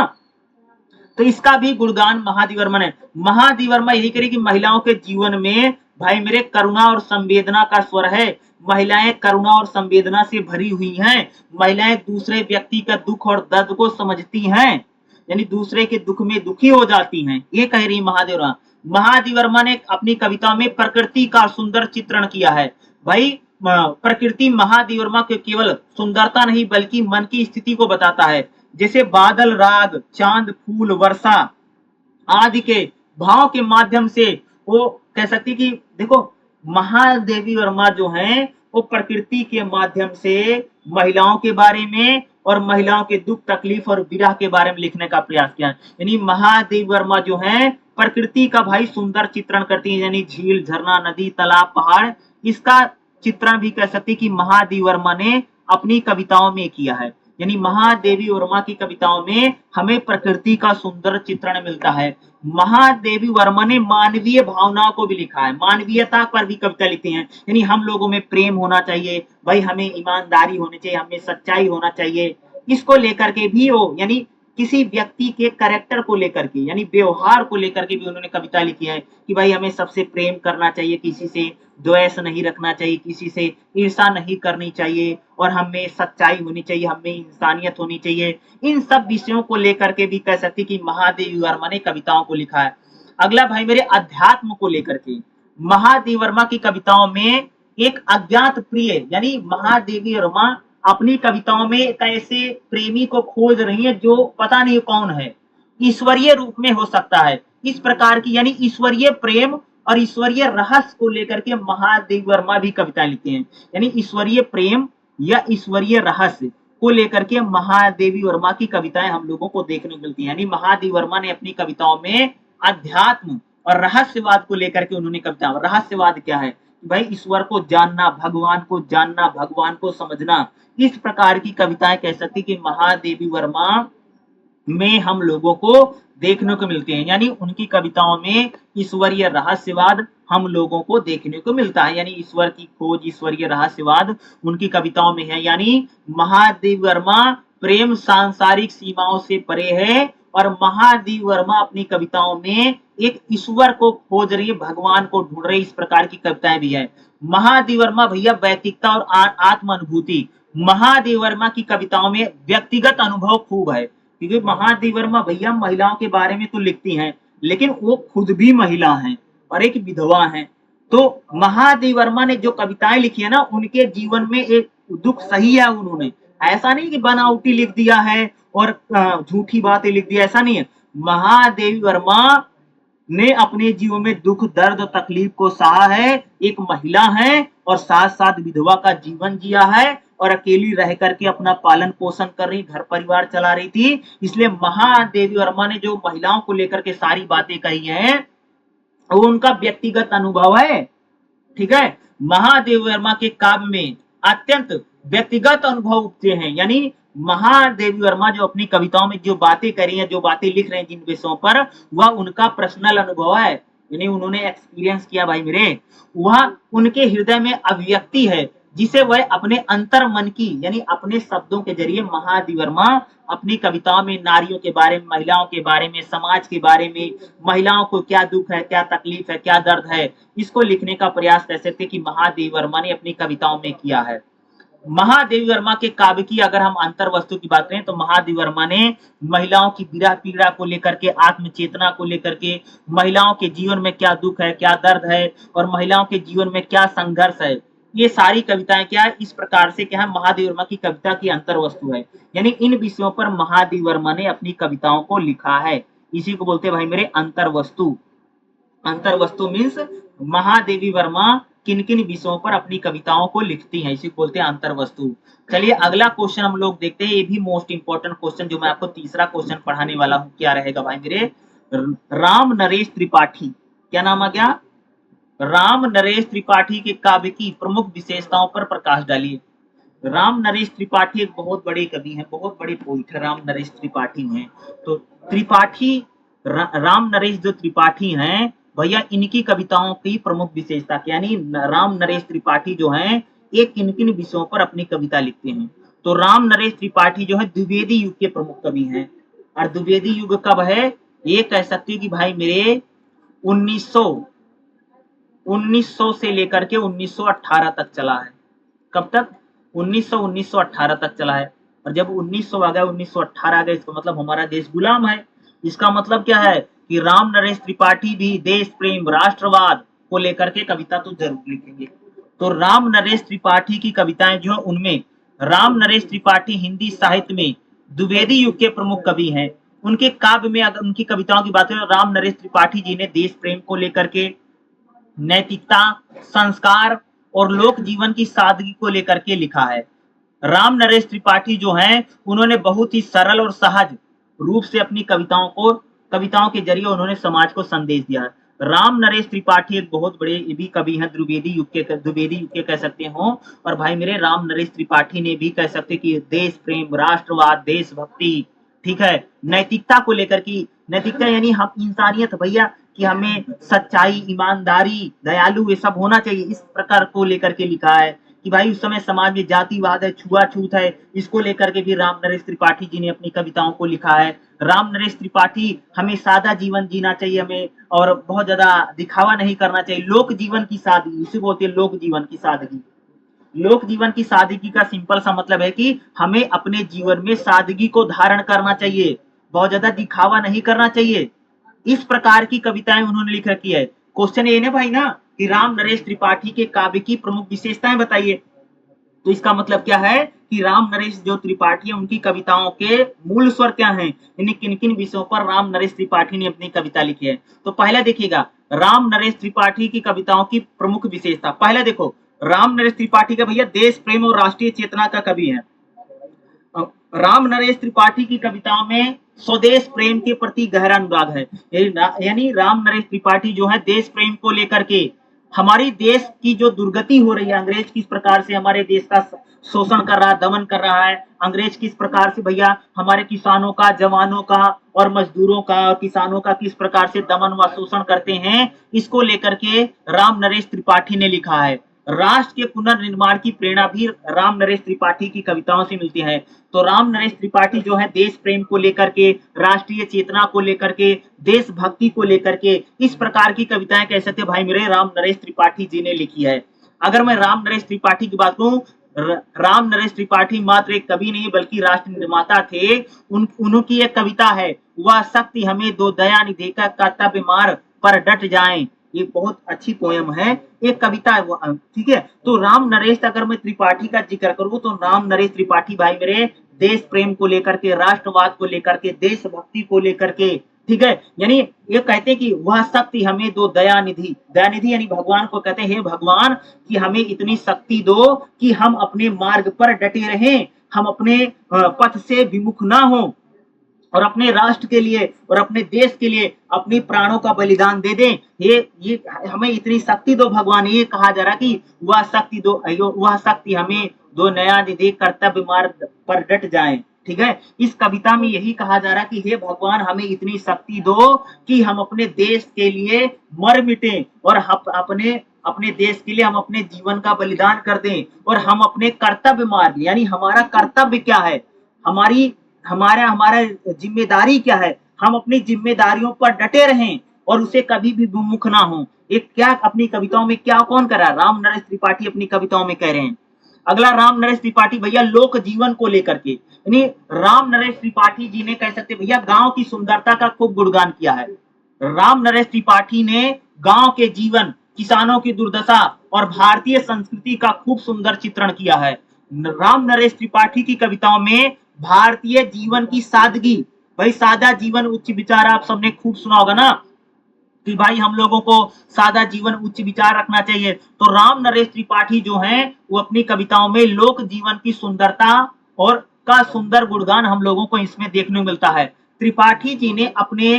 तो इसका भी गुणगान महादेवी वर्मा ने। महादेवी वर्मा यही करे कि महिलाओं के जीवन में भाई मेरे करुणा और संवेदना का स्वर है। महिलाएं करुणा और संवेदना से भरी हुई हैं। महिलाएं दूसरे व्यक्ति का दुख और दर्द को समझती हैं, यानी दूसरे के दुख में दुखी हो जाती हैं, ये कह रही महादेवी वर्मा। महादेवी वर्मा ने अपनी कविता में प्रकृति का सुंदर चित्रण किया है। भाई प्रकृति महादेवी वर्मा के केवल सुंदरता नहीं बल्कि मन की स्थिति को बताता है। जैसे बादल, राग, चांद, फूल, वर्षा आदि के भाव के माध्यम से वो कह सकती कि देखो महादेवी वर्मा जो हैं वो प्रकृति के माध्यम से महिलाओं के बारे में और महिलाओं के दुख तकलीफ और विरह के बारे में लिखने का प्रयास किया। यानी महादेवी वर्मा जो है प्रकृति का भाई सुंदर चित्रण करती है, यानी झील, झरना, नदी, तालाब, पहाड़, इसका चित्रण भी कह सकती कि महादेवी वर्मा ने अपनी कविताओं में किया है। यानी महादेवी वर्मा की कविताओं में हमें प्रकृति का सुंदर चित्रण मिलता है। महादेवी वर्मा ने मानवीय भावनाओं को भी लिखा है, मानवीयता पर भी कविता लिखती हैं। यानी हम लोगों में प्रेम होना चाहिए, भाई हमें ईमानदारी होनी चाहिए, हमें सच्चाई होना चाहिए, इसको लेकर के भी वो यानी किसी व्यक्ति के कैरेक्टर को लेकर के यानी व्यवहार को लेकर के भी उन्होंने कविता लिखी है कि भाई हमें सबसे प्रेम करना चाहिए, किसी से द्वेष नहीं रखना चाहिए, किसी से ईर्ष्या नहीं करनी चाहिए, और हमें सच्चाई होनी चाहिए, हमें इंसानियत होनी चाहिए। इन सब विषयों को लेकर के भी कह सकती कि महादेवी वर्मा ने कविताओं को लिखा है। अगला भाई मेरे अध्यात्म को लेकर के महादेवी वर्मा की कविताओं में एक अज्ञात प्रिय यानी महादेवी वर्मा अपनी कविताओं में एक ऐसे प्रेमी को खोज रही है जो पता नहीं कौन है, ईश्वरीय रूप में हो सकता है। इस प्रकार की यानी ईश्वरीय प्रेम और ईश्वरीय रहस्य को लेकर के महादेवी वर्मा भी कविताएं लिखते हैं। यानी ईश्वरीय प्रेम या ईश्वरीय रहस्य को लेकर के महादेवी वर्मा की कविताएं हम लोगों को देखने को मिलती हैं। यानी महादेवी वर्मा ने अपनी कविताओं में अध्यात्म और रहस्यवाद को लेकर के उन्होंने कविता। रहस्यवाद क्या है? भाई ईश्वर को जानना, भगवान को जानना, भगवान को समझना, इस प्रकार की कविताएं कह सकती कि महादेवी वर्मा में हम लोगों को देखने को मिलते हैं। यानी उनकी कविताओं में ईश्वरीय रहस्यवाद हम लोगों को देखने को मिलता है। यानी ईश्वर की खोज, ईश्वरीय रहस्यवाद उनकी कविताओं में है। यानी महादेवी वर्मा प्रेम सांसारिक सीमाओं से परे है और महादेवी वर्मा अपनी कविताओं में एक ईश्वर को खोज रही है, भगवान को ढूंढ रही, इस प्रकार की कविताएं भी है। महादेवी वर्मा भैया वैयक्तिकता और आत्म अनुभूति, महादेवी वर्मा की कविताओं में व्यक्तिगत अनुभव खूब है, क्योंकि महादेवी वर्मा भैया महिलाओं के बारे में तो लिखती हैं, लेकिन वो खुद भी महिला हैं और एक विधवा हैं। तो महादेवी वर्मा ने जो कविताएं लिखी है ना, उनके जीवन में एक दुख सही है उन्होंने, ऐसा नहीं कि बनावटी लिख दिया है और झूठी बातें लिख दी, ऐसा नहीं है। महादेवी वर्मा ने अपने जीवन में दुख, दर्द और तकलीफ को सहा है, एक महिला है और साथ साथ विधवा का जीवन जिया है और अकेली रह करके अपना पालन पोषण कर रही, घर परिवार चला रही थी। इसलिए महादेवी वर्मा ने जो महिलाओं को लेकर के सारी बातें कही हैं वो उनका व्यक्तिगत अनुभव है, ठीक है। महादेव वर्मा के काव्य में अत्यंत व्यक्तिगत अनुभव उपजे हैं। यानी महादेव वर्मा जो अपनी कविताओं में जो बातें करी हैं, जो बातें लिख रहे हैं जिन विषयों पर, वह उनका पर्सनल अनुभव है, यानी उन्होंने एक्सपीरियंस किया भाई मेरे, वह उनके हृदय में अभिव्यक्ति है, जिसे वह अपने अंतर मन की यानी अपने शब्दों के जरिए महादेव वर्मा अपनी कविताओं में नारियों के बारे में, महिलाओं के बारे में, समाज के बारे में, महिलाओं को क्या दुख है, क्या तकलीफ है, क्या दर्द है, इसको लिखने का प्रयास कर सकते कि महादेव वर्मा ने अपनी कविताओं में किया है। महादेव वर्मा के काव्य की अगर हम अंतर वस्तु की बात करें तो महादेव वर्मा ने महिलाओं की विरह पीड़ा को लेकर के, आत्मचेतना को लेकर के, महिलाओं के जीवन में क्या दुख है, क्या दर्द है और महिलाओं के जीवन में क्या संघर्ष है, ये सारी कविताएं क्या है, इस प्रकार से क्या है, महादेव वर्मा की कविता की अंतर वस्तु है। यानी इन विषयों पर महादेव वर्मा ने अपनी कविताओं को लिखा है, इसी को बोलते हैं भाई मेरे अंतर वस्तु। अंतर वस्तु मीन्स महादेवी वर्मा किन किन विषयों पर अपनी कविताओं को लिखती हैं, इसी को बोलते हैं अंतर वस्तु। चलिए अगला क्वेश्चन हम लोग देखते हैं, ये भी मोस्ट इंपॉर्टेंट क्वेश्चन जो मैं आपको तीसरा क्वेश्चन पढ़ाने वाला हूँ, क्या रहेगा भाई मेरे, राम नरेश त्रिपाठी, क्या नाम आ गया, राम नरेश त्रिपाठी के काव्य की प्रमुख विशेषताओं पर प्रकाश डालिए। राम नरेश त्रिपाठी एक बहुत बड़े कवि हैं, बहुत बड़े पोइट है राम नरेश त्रिपाठी हैं। तो त्रिपाठी राम नरेश जो त्रिपाठी हैं भैया, इनकी कविताओं की प्रमुख विशेषता क्या, यानी राम नरेश त्रिपाठी जो हैं ये किन किन विषयों पर अपनी कविता लिखते हैं। तो राम नरेश त्रिपाठी जो है द्विवेदी युग के प्रमुख कवि हैं। और द्विवेदी युग कब है, ये कह सकते हो कि भाई मेरे 1900 से लेकर के 1918 तक चला है। कब तक, 1918 तक चला है। और जब 1900 आ गया, 1918 आ गया, इसका मतलब हमारा देश गुलाम है। इसका मतलब क्या है कि राम नरेश त्रिपाठी भी देश प्रेम, राष्ट्रवाद को लेकर के कविता तो जरूर लिखेंगे। तो राम नरेश त्रिपाठी की कविताएं जो है उनमें, राम नरेश त्रिपाठी हिंदी साहित्य में द्विवेदी युग के प्रमुख कवि हैं। उनके काव्य में अगर उनकी कविताओं की बात करें, राम नरेश त्रिपाठी जी ने देश प्रेम को लेकर के, नैतिकता, संस्कार और लोक जीवन की सादगी को लेकर के लिखा है। राम नरेश त्रिपाठी जो हैं उन्होंने बहुत ही सरल और सहज रूप से अपनी कविताओं के जरिए उन्होंने समाज को संदेश दिया है। राम नरेश त्रिपाठी एक बहुत बड़े भी कवि हैं, द्विवेदी युग के कह सकते हो। और भाई मेरे राम नरेश त्रिपाठी ने भी कह सकते कि देश प्रेम, राष्ट्रवाद, देशभक्ति, ठीक है, नैतिकता को लेकर की, नैतिकता यानी हम इंसानियत भैया, कि हमें सच्चाई, ईमानदारी, दयालु ये सब होना चाहिए, इस प्रकार को लेकर के लिखा है। कि भाई उस समय समाज में जातिवाद है, छुआछूत है, इसको लेकर के भी राम नरेश त्रिपाठी जी ने अपनी कविताओं को लिखा है। राम नरेश त्रिपाठी, हमें सादा जीवन जीना चाहिए हमें, और बहुत ज्यादा दिखावा नहीं करना चाहिए, लोक जीवन की सादगी, इसे बोलते हैं लोक जीवन की सादगी। लोक जीवन की सादगी का सिंपल सा मतलब है कि हमें अपने जीवन में सादगी को धारण करना चाहिए, बहुत ज्यादा दिखावा नहीं करना चाहिए। इस प्रकार की कविताएं उन्होंने लिख रखी है। क्वेश्चन ये ना भाई ना कि राम नरेश त्रिपाठी के काव्य की प्रमुख विशेषताएं बताइए। तो इसका मतलब क्या है कि राम नरेश जो त्रिपाठी है उनकी कविताओं के मूल स्वर क्या हैं, यानी किन किन विषयों पर राम नरेश त्रिपाठी ने अपनी कविता लिखी है। तो पहला देखिएगा, राम नरेश त्रिपाठी की कविताओं की प्रमुख विशेषता। पहला देखो, राम नरेश त्रिपाठी का भैया देश प्रेम और राष्ट्रीय चेतना का कवि है। राम नरेश त्रिपाठी की कविताओं में स्वदेश प्रेम के प्रति गहरा अनुराग है। यानी राम नरेश त्रिपाठी जो है देश प्रेम को लेकर के, हमारी देश की जो दुर्गति हो रही है, अंग्रेज किस प्रकार से हमारे देश का शोषण कर रहा है, दमन कर रहा है, अंग्रेज किस प्रकार से भैया हमारे किसानों का, जवानों का और मजदूरों का और किसानों का किस प्रकार से दमन व शोषण करते हैं, इसको लेकर के राम नरेश त्रिपाठी ने लिखा है। राष्ट्र के पुनर्निर्माण की प्रेरणा भी राम नरेश त्रिपाठी की कविताओं से मिलती है। तो राम नरेश त्रिपाठी जो है देश प्रेम को लेकर के, राष्ट्रीय चेतना को लेकर के, देशभक्ति को लेकर के, इस प्रकार की कविताएं कह सकते भाई मेरे राम नरेश त्रिपाठी जी ने लिखी है। अगर मैं राम नरेश त्रिपाठी की बात करूं, राम नरेश त्रिपाठी मात्र एक कवि नहीं बल्कि राष्ट्र निर्माता थे। उनकी एक कविता है, वह शक्ति हमें दो दया निधि का कर्तव्य मार्ग पर डट जाएं, ये बहुत अच्छी पोयम है, एक कविता है वो, ठीक है। तो राम नरेश, अगर मैं त्रिपाठी का जिक्र करूं तो राम नरेश त्रिपाठी भाई मेरे देश प्रेम को लेकर के, राष्ट्रवाद को लेकर के, देशभक्ति को लेकर के, ठीक है, यानी ये कहते हैं कि वह शक्ति हमें दो दया निधि, दया निधि यानी भगवान को कहते हैं, हे भगवान कि हमें इतनी शक्ति दो कि हम अपने मार्ग पर डटे रहें, हम अपने पथ से विमुख ना हो और अपने राष्ट्र के लिए और अपने देश के लिए अपनी प्राणों का बलिदान दे दें। ये हमें इतनी शक्ति दो भगवान, ये कहा जा रहा कि वह शक्ति दो, वह शक्ति हमें दो, नया निधि कर्तव्य मार्ग पर डट जाएं। ठीक है, इस कविता में यही कहा जा रहा कि हे भगवान हमें इतनी शक्ति दो कि हम अपने देश के लिए मर मिटे और अपने अपने देश के लिए हम अपने जीवन का बलिदान कर दें और हम अपने कर्तव्य मार्ग, यानी हमारा कर्तव्य क्या है, हमारी हमारा हमारा जिम्मेदारी क्या है, हम अपनी जिम्मेदारियों पर डटे रहें और उसे कभी भी विमुख ना हो। एक क्या अपनी कविताओं में क्या कौन कर रहा है, राम नरेश त्रिपाठी अपनी कविताओं में कह रहे हैं। अगला राम नरेश त्रिपाठी भैया लोक जीवन को लेकर के, यानी राम नरेश त्रिपाठी जी ने कह सकते भैया गांव की सुंदरता का खूब गुणगान किया है। राम नरेश त्रिपाठी ने गांव के जीवन, किसानों की दुर्दशा और भारतीय संस्कृति का खूब सुंदर चित्रण किया है। राम नरेश त्रिपाठी की कविताओं में भारतीय जीवन की सादगी, भाई सादा जीवन उच्च विचार, आप सबने खूब सुना होगा ना कि भाई हम लोगों को सादा जीवन उच्च विचार रखना चाहिए। तो राम नरेश त्रिपाठी जो हैं वो अपनी कविताओं में लोक जीवन की सुंदरता और का सुंदर गुणगान हम लोगों को इसमें देखने को मिलता है। त्रिपाठी जी ने अपने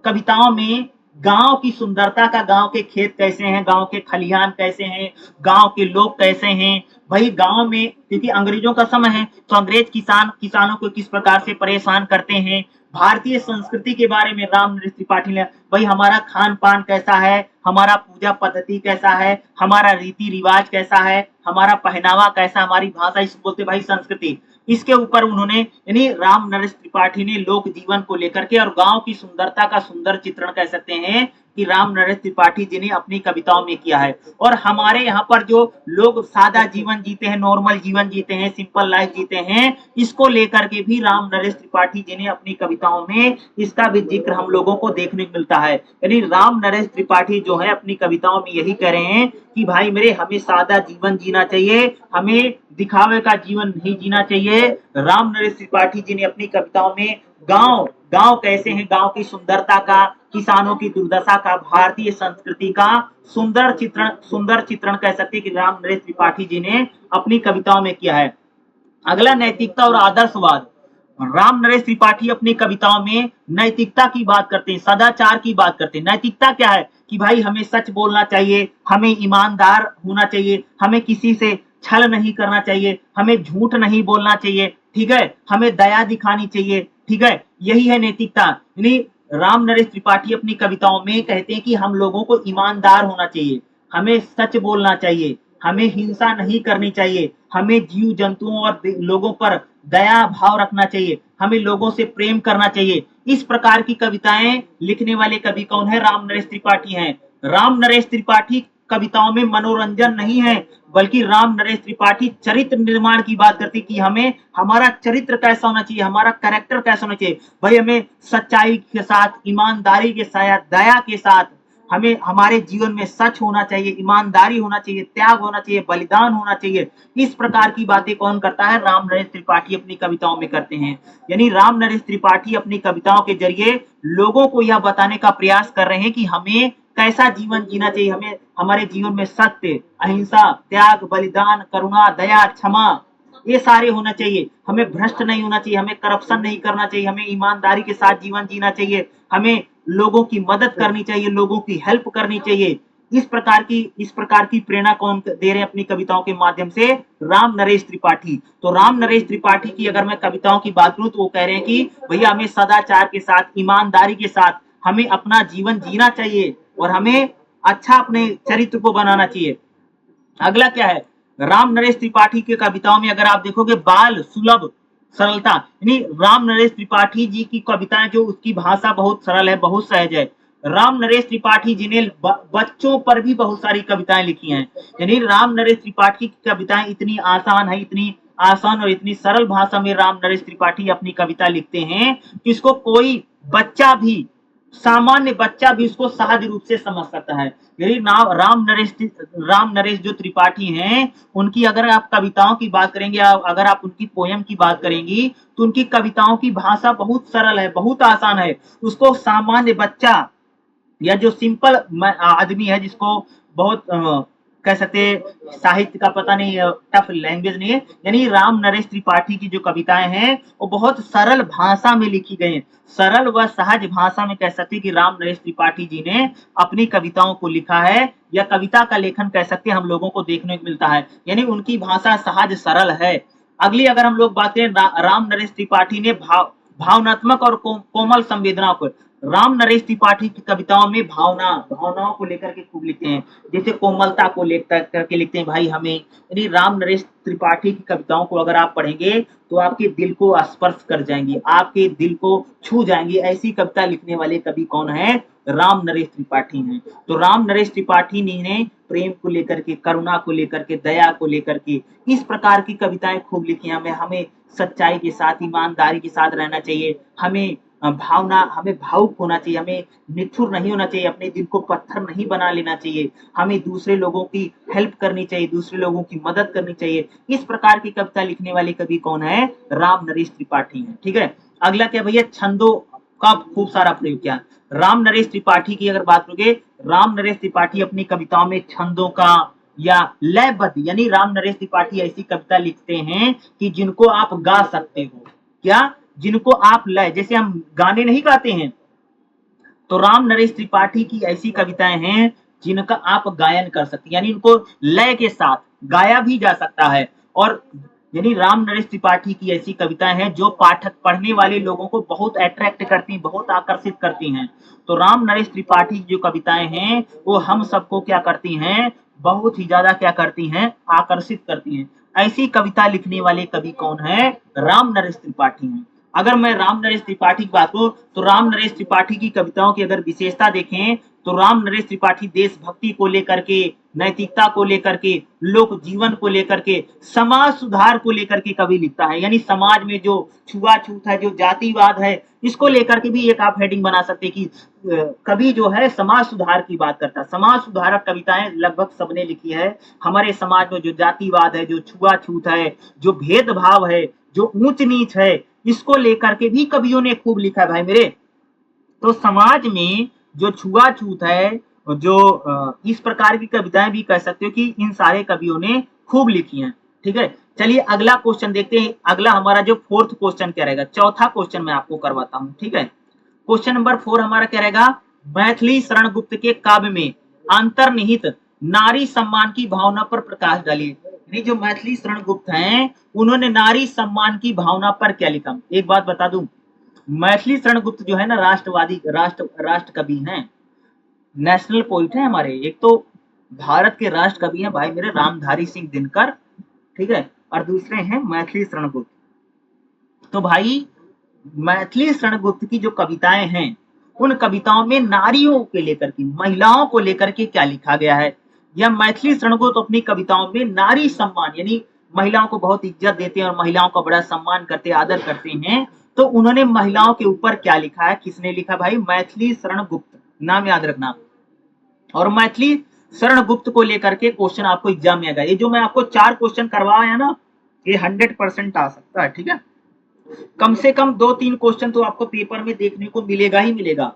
कविताओं में गांव की सुंदरता का, गांव के खेत कैसे हैं, गांव के खलिहान कैसे हैं, गांव के लोग कैसे हैं, भाई गांव में क्योंकि अंग्रेजों का समय है तो अंग्रेज किसानों को किस प्रकार से परेशान करते हैं, भारतीय संस्कृति के बारे में राम नरेश त्रिपाठी ने, भाई हमारा खान पान कैसा है, हमारा पूजा पद्धति कैसा है, हमारा रीति रिवाज कैसा है, हमारा पहनावा कैसा, हमारी भाषा, इस बोलते भाई संस्कृति, इसके ऊपर उन्होंने यानी राम नरेश त्रिपाठी ने लोक जीवन को लेकर के और गांव की सुंदरता का सुंदर चित्रण कह सकते हैं कि राम नरेश त्रिपाठी जी ने अपनी कविताओं में किया है। और हमारे यहाँ पर जो लोग सादा जीवन जीते हैं, नॉर्मल जीवन जीते हैं, सिंपल लाइफ जीते हैं, इसको लेकर के भी राम नरेश त्रिपाठी जी ने अपनी कविताओं में इसका भी जिक्र हम लोगों को देखने को मिलता है। यानी राम नरेश त्रिपाठी जो है अपनी कविताओं में यही कह रहे हैं कि भाई मेरे हमें सादा जीवन जीना चाहिए, हमें दिखावे का जीवन नहीं जीना चाहिए। राम नरेश त्रिपाठी जी ने अपनी कविताओं में गांव गांव कैसे हैं, गांव की सुंदरता का, किसानों की दुर्दशा का, भारतीय संस्कृति का सुंदर चित्रण कह सकते हैं कि राम नरेश त्रिपाठी जी ने अपनी कविताओं में किया है। अगला नैतिकता और आदर्शवाद। राम नरेश त्रिपाठी अपनी कविताओं में नैतिकता की बात करते हैं, सदाचार की बात करते हैं। नैतिकता क्या है कि भाई हमें सच बोलना चाहिए, हमें ईमानदार होना चाहिए, हमें किसी से छल नहीं करना चाहिए, हमें झूठ नहीं बोलना चाहिए, ठीक है, हमें दया दिखानी चाहिए, ठीक है, यही है नैतिकता। यानी राम नरेश त्रिपाठी अपनी कविताओं में कहते हैं कि हम लोगों को ईमानदार होना चाहिए, हमें सच बोलना चाहिए, हमें हिंसा नहीं करनी चाहिए, हमें जीव जंतुओं और लोगों पर दया भाव रखना चाहिए, हमें लोगों से प्रेम करना चाहिए। इस प्रकार की कविताएं लिखने वाले कवि कौन है, राम नरेश त्रिपाठी हैं। राम नरेश त्रिपाठी कविताओं में मनोरंजन नहीं है, बल्कि राम नरेश त्रिपाठी चरित्र निर्माण की बात करती कि हमें हमारा चरित्र कैसा होना चाहिए, हमारा कैरेक्टर कैसा होना चाहिए। भाई हमें सच्चाई के साथ, ईमानदारी के साथ, दया के साथ, हमें हमारे जीवन में सच होना चाहिए, ईमानदारी होना चाहिए, त्याग होना चाहिए, बलिदान होना चाहिए। इस प्रकार की बातें कौन करता है, राम नरेश त्रिपाठी अपनी कविताओं में करते हैं। यानी राम नरेश त्रिपाठी अपनी कविताओं के जरिए लोगों को यह बताने का प्रयास कर रहे हैं कि हमें कैसा जीवन जीना चाहिए, हमें हमारे जीवन में सत्य, अहिंसा, त्याग, बलिदान, करुणा, दया, क्षमा, ये सारे होना चाहिए। हमें भ्रष्ट नहीं होना चाहिए, हमें करप्शन नहीं करना चाहिए, हमें ईमानदारी के साथ जीवन जीना चाहिए, हमें लोगों की मदद करनी चाहिए, लोगों की हेल्प करनी चाहिए। इस प्रकार की प्रेरणा कौन दे रहे हैं अपनी कविताओं के माध्यम से, राम नरेश त्रिपाठी। तो राम नरेश त्रिपाठी की अगर मैं कविताओं की बात करूं तो वो कह रहे हैं कि भैया हमें सदाचार के साथ, ईमानदारी के साथ हमें अपना जीवन जीना चाहिए और हमें अच्छा अपने चरित्र को बनाना चाहिए। अगला क्या है, राम नरेश त्रिपाठी की कविताओं में अगर आप देखोगे बाल सुलभ सरलता, यानी राम नरेश त्रिपाठी जी की कविताएं जो उसकी भाषा बहुत सरल है, बहुत सहज है। राम नरेश त्रिपाठी जी ने बच्चों पर भी बहुत सारी कविताएं लिखी हैं। यानी राम नरेश त्रिपाठी की कविताएं इतनी आसान है, इतनी आसान और इतनी सरल भाषा में राम नरेश त्रिपाठी अपनी कविता लिखते हैं कि इसको कोई बच्चा भी, सामान्य बच्चा भी उसको सहज रूप से समझ सकता है। यही राम नरेश जो त्रिपाठी हैं, उनकी अगर आप कविताओं की बात करेंगे, अगर आप उनकी पोयम की बात करेंगी तो उनकी कविताओं की भाषा बहुत सरल है, बहुत आसान है। उसको सामान्य बच्चा या जो सिंपल आदमी है, जिसको बहुत कह सकते हैं साहित्य का पता नहीं, टफ लैंग्वेज नहीं है, यानी राम नरेश त्रिपाठी की जो कविताएं हैं वो बहुत सरल भाषा में लिखी गई हैं, सरल व सहज भाषा में कह सकते हैं कि राम नरेश त्रिपाठी जी ने अपनी कविताओं को लिखा है, या कविता का लेखन कह सकते हैं हम लोगों को देखने को मिलता है, यानी उनकी भाषा सहज सरल है। अगली अगर हम लोग बात करें, राम नरेश त्रिपाठी ने भावनात्मक और कोमल संवेदनाओं को, राम नरेश त्रिपाठी की कविताओं में भावनाओं को लेकर के खूब लिखते हैं, जैसे कोमलता को लेकर करके लिखते हैं भाई हमें, यानी राम नरेश त्रिपाठी की कविताओं को अगर आप पढ़ेंगे तो आपके दिल को स्पर्श कर जाएंगी, आपके दिल को छू जाएंगी, ऐसी कविता लिखने वाले कवि कौन है? राम नरेश त्रिपाठी हैं। तो राम नरेश त्रिपाठी ने प्रेम को लेकर के, करुणा को लेकर के, दया को लेकर के इस प्रकार की कविताएं खूब लिखी हैं। हमें सच्चाई के साथ, ईमानदारी के साथ रहना चाहिए, हमें भावुक होना चाहिए, हमें निठुर नहीं होना चाहिए, अपने दिल को पत्थर नहीं बना लेना चाहिए, हमें दूसरे लोगों की हेल्प करनी चाहिए, दूसरे लोगों की मदद करनी चाहिए। इस प्रकार की कविता लिखने वाले कवि कौन है? राम नरेश त्रिपाठी है। ठीक है, अगला क्या भैया? छंदों का खूब सारा प्रयोग किया। राम नरेश त्रिपाठी की अगर बात करोगे, राम नरेश त्रिपाठी अपनी कविताओं में छंदों का या लयबद्ध, यानी राम नरेश त्रिपाठी ऐसी कविता लिखते हैं कि जिनको आप गा सकते हो, क्या? जिनको आप लय, जैसे हम गाने नहीं गाते हैं, तो राम नरेश त्रिपाठी की ऐसी कविताएं हैं जिनका आप गायन कर सकते हैं, यानी इनको लय के साथ गाया भी जा सकता है। और यानी राम नरेश त्रिपाठी की ऐसी कविताएं हैं जो पाठक, पढ़ने वाले लोगों को बहुत अट्रैक्ट करती हैं, बहुत आकर्षित करती हैं। तो राम नरेश त्रिपाठी की जो कविताएं हैं वो हम सबको क्या करती हैं? बहुत ही ज्यादा क्या करती हैं? आकर्षित करती हैं। ऐसी कविता लिखने वाले कवि कौन है? राम नरेश त्रिपाठी हैं। अगर मैं राम नरेश त्रिपाठी की बात करूं तो राम नरेश त्रिपाठी की कविताओं की अगर विशेषता देखें तो राम नरेश त्रिपाठी देशभक्ति को लेकर के, नैतिकता को लेकर के, लोक जीवन को लेकर के, समाज सुधार को लेकर के कवि लिखता है, यानी समाज में जो छुआछूत है, जो जातिवाद है, इसको लेकर के भी एक आप हेडिंग बना सकते हैं कि कवि जो है समाज सुधार की बात करता है। समाज सुधारक कविताएं लगभग सबने लिखी है। हमारे समाज में जो जातिवाद है, जो छुआछूत है, जो भेदभाव है, जो ऊंच नीच है, इसको लेकर के भी कवियों ने खूब लिखा है भाई मेरे। तो समाज में जो छुआछूत है, जो इस प्रकार की कविताएं भी कह सकते हो कि इन सारे कवियों ने खूब लिखी हैं। ठीक है, चलिए अगला क्वेश्चन देखते हैं। अगला हमारा जो फोर्थ क्वेश्चन क्या रहेगा, चौथा क्वेश्चन मैं आपको करवाता हूं। ठीक है, क्वेश्चन नंबर 4 हमारा क्या रहेगा? मैथिली शरण गुप्त के काव्य में अंतर्निहित नारी सम्मान की भावना पर प्रकाश डालिए। जो मैथिली शरण गुप्त हैं उन्होंने नारी सम्मान की भावना पर क्या लिखा? एक बात बता दूं, मैथिली शरण गुप्त जो है ना राष्ट्रवादी, राष्ट्र कवि हैं, नेशनल पोइट है हमारे। एक तो भारत के राष्ट्र कवि हैं भाई मेरे रामधारी सिंह दिनकर, ठीक है, और दूसरे हैं मैथिली शरण गुप्त। तो भाई मैथिली शरण गुप्त की जो कविताएं हैं उन कविताओं में नारियों के लेकर के, महिलाओं को लेकर के क्या लिखा गया है? या मैथिली शरण गुप्त अपनी कविताओं में नारी सम्मान, यानी महिलाओं को बहुत इज्जत देते हैं और महिलाओं का बड़ा सम्मान करते, आदर करते हैं। तो उन्होंने महिलाओं के ऊपर क्या लिखा है? किसने लिखा भाई? मैथिली शरण गुप्त, नाम याद रखना। और मैथिली शरण गुप्त को लेकर के क्वेश्चन आपको एग्जाम में आएगा। ये जो मैं आपको 4 क्वेश्चन करवाया ना, ये 100% आ सकता है। ठीक है, कम से कम 2-3 क्वेश्चन तो आपको पेपर में देखने को मिलेगा ही मिलेगा।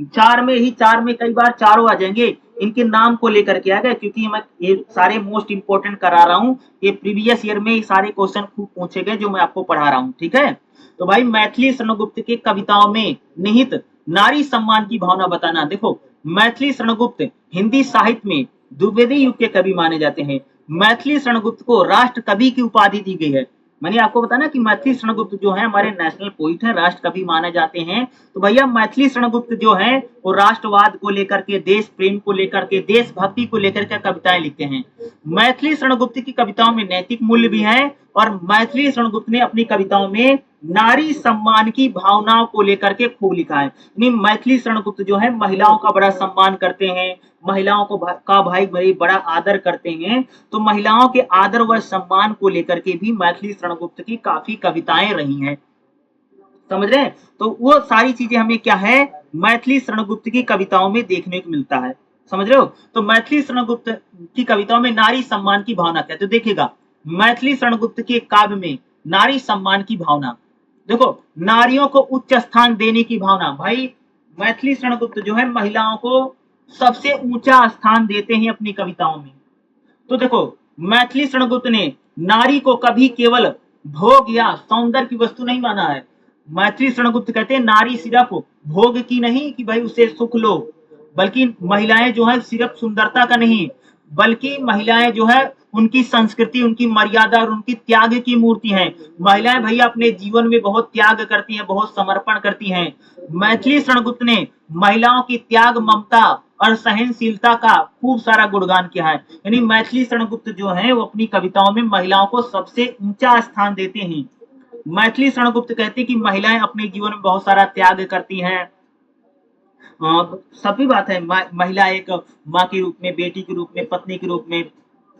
4 में कई बार चारों आ जाएंगे। इनके नाम को लेकर के आएगा, क्योंकि मैं ये सारे मोस्ट इंपोर्टेंट करा रहा हूँ। ये प्रीवियस ईयर में सारे क्वेश्चन खूब पूछे गए जो मैं आपको पढ़ा रहा हूँ। ठीक है, तो भाई मैथिली शरण गुप्त के कविताओं में निहित नारी सम्मान की भावना बताना। देखो, मैथिली शरण गुप्त हिंदी साहित्य में द्विवेदी युग के कवि माने जाते हैं। मैथिली शरण गुप्त को राष्ट्र कवि की उपाधि दी गई है। मैंने आपको बताया ना कि मैथिली शरण गुप्त जो है हमारे नेशनल पोइट है, राष्ट्र कवि माने जाते हैं। तो भैया मैथिली शरण गुप्त जो है वो राष्ट्रवाद को लेकर के, देश प्रेम को लेकर के, देशभक्ति को लेकर के कविताएं लिखते हैं। मैथिली शरण गुप्त की कविताओं में नैतिक मूल्य भी है, और मैथिली शरण गुप्त ने अपनी कविताओं में नारी सम्मान की भावनाओं को लेकर के खूब लिखा है। मैथिली शरण गुप्त जो है महिलाओं का बड़ा सम्मान करते हैं, महिलाओं को का भाई भाई बड़ा आदर करते हैं। तो महिलाओं के आदर व सम्मान को लेकर के भी मैथिली शरण गुप्त की काफी कविताएं रही हैं। समझ रहे हैं? तो वो सारी चीजें हमें क्या है, मैथिली शरण गुप्त की कविताओं में देखने को मिलता है। समझ रहे हो? तो मैथिली शरण गुप्त की कविताओं में नारी सम्मान की भावना क्या है? तो देखिएगा, मैथिली शरण गुप्त के काव्य में नारी सम्मान की भावना, देखो, नारियों को उच्च स्थान देने की भावना। भाई मैथिली शरण गुप्त जो है महिलाओं को सबसे ऊंचा स्थान देते हैं अपनी कविताओं में। तो देखो मैथिली शरणगुप्त ने नारी को कभी केवल भोग या सौंदर्य की वस्तु नहीं माना है। मैथिली शरणगुप्त कहते हैं नारी सिर्फ भोग की नहीं कि भाई उसे सुख लो, बल्कि महिलाएं जो है सिर्फ सुंदरता का नहीं, बल्कि महिलाएं जो है उनकी संस्कृति, उनकी मर्यादा और उनकी त्याग की मूर्ति हैं। महिलाएं भैया अपने जीवन में बहुत त्याग करती हैं, बहुत समर्पण करती हैं। मैथिली शरणगुप्त ने महिलाओं की त्याग, ममता और सहनशीलता का खूब सारा गुणगान किया है। यानी मैथिली शरणगुप्त जो है वो अपनी कविताओं में महिलाओं को सबसे ऊंचा स्थान देते हैं। मैथिली शरणगुप्त कहते हैं कि महिलाएं अपने जीवन में बहुत सारा त्याग करती हैं। सभी बात है, महिला एक माँ के रूप में, बेटी के रूप में, पत्नी के रूप में,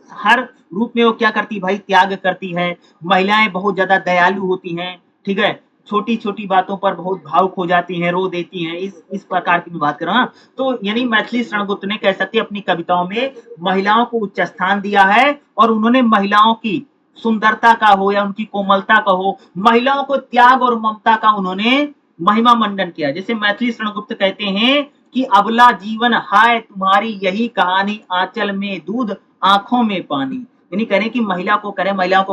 हर रूप में वो क्या करती भाई, त्याग करती है। महिलाएं बहुत ज्यादा दयालु होती हैं, ठीक है, छोटी छोटी बातों पर बहुत भावुक हो जाती हैं, रो देती हैं, इस प्रकार की मैं बात कर रहा हूँ। तो यानी मैथिली शरणगुप्त ने कह सकते अपनी कविताओं में महिलाओं को उच्च स्थान दिया है, और उन्होंने महिलाओं की सुंदरता का हो या उनकी कोमलता का हो, महिलाओं को त्याग और ममता का उन्होंने महिमा मंडन किया। जैसे मैथिली शरणगुप्त कहते हैं कि अबला जीवन हाय तुम्हारी यही कहानी, आंचल में दूध आंखों में पानी। यानी करें कि महिलाओं को